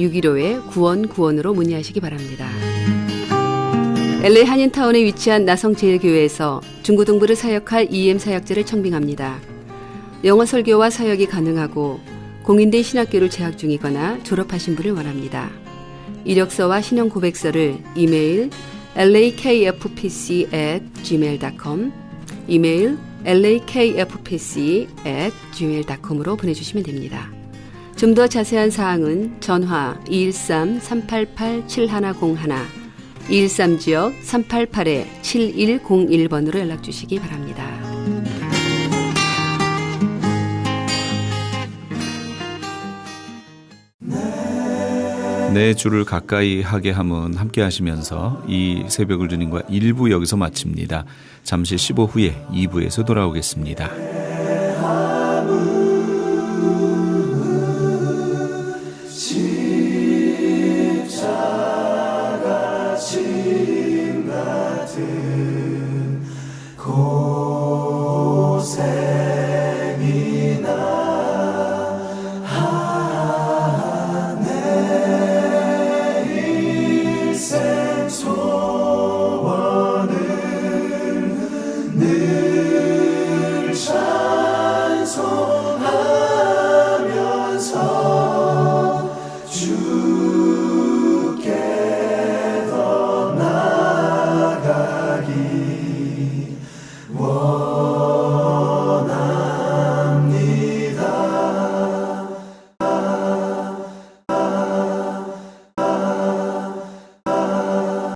615-9191으로 문의하시기 바랍니다. LA 한인타운에 위치한 나성제일교회에서 중고등부를 사역할 EM 사역자를 청빙합니다. 영어 설교와 사역이 가능하고 공인된 신학교를 재학 중이거나 졸업하신 분을 원합니다. 이력서와 신용 고백서를 이메일 lakfpc@gmail.com, 이메일 lakfpc@gmail.com으로 보내주시면 됩니다. 좀 더 자세한 사항은 전화 213-388-7101, 213지역 388-7101번으로 연락주시기 바랍니다. 내 주를 가까이 하게 함은 함께 하시면서 이 새벽을 주님과 1부 여기서 마칩니다. 잠시 15 후에 2부에서 돌아오겠습니다. 십자가 짐 같은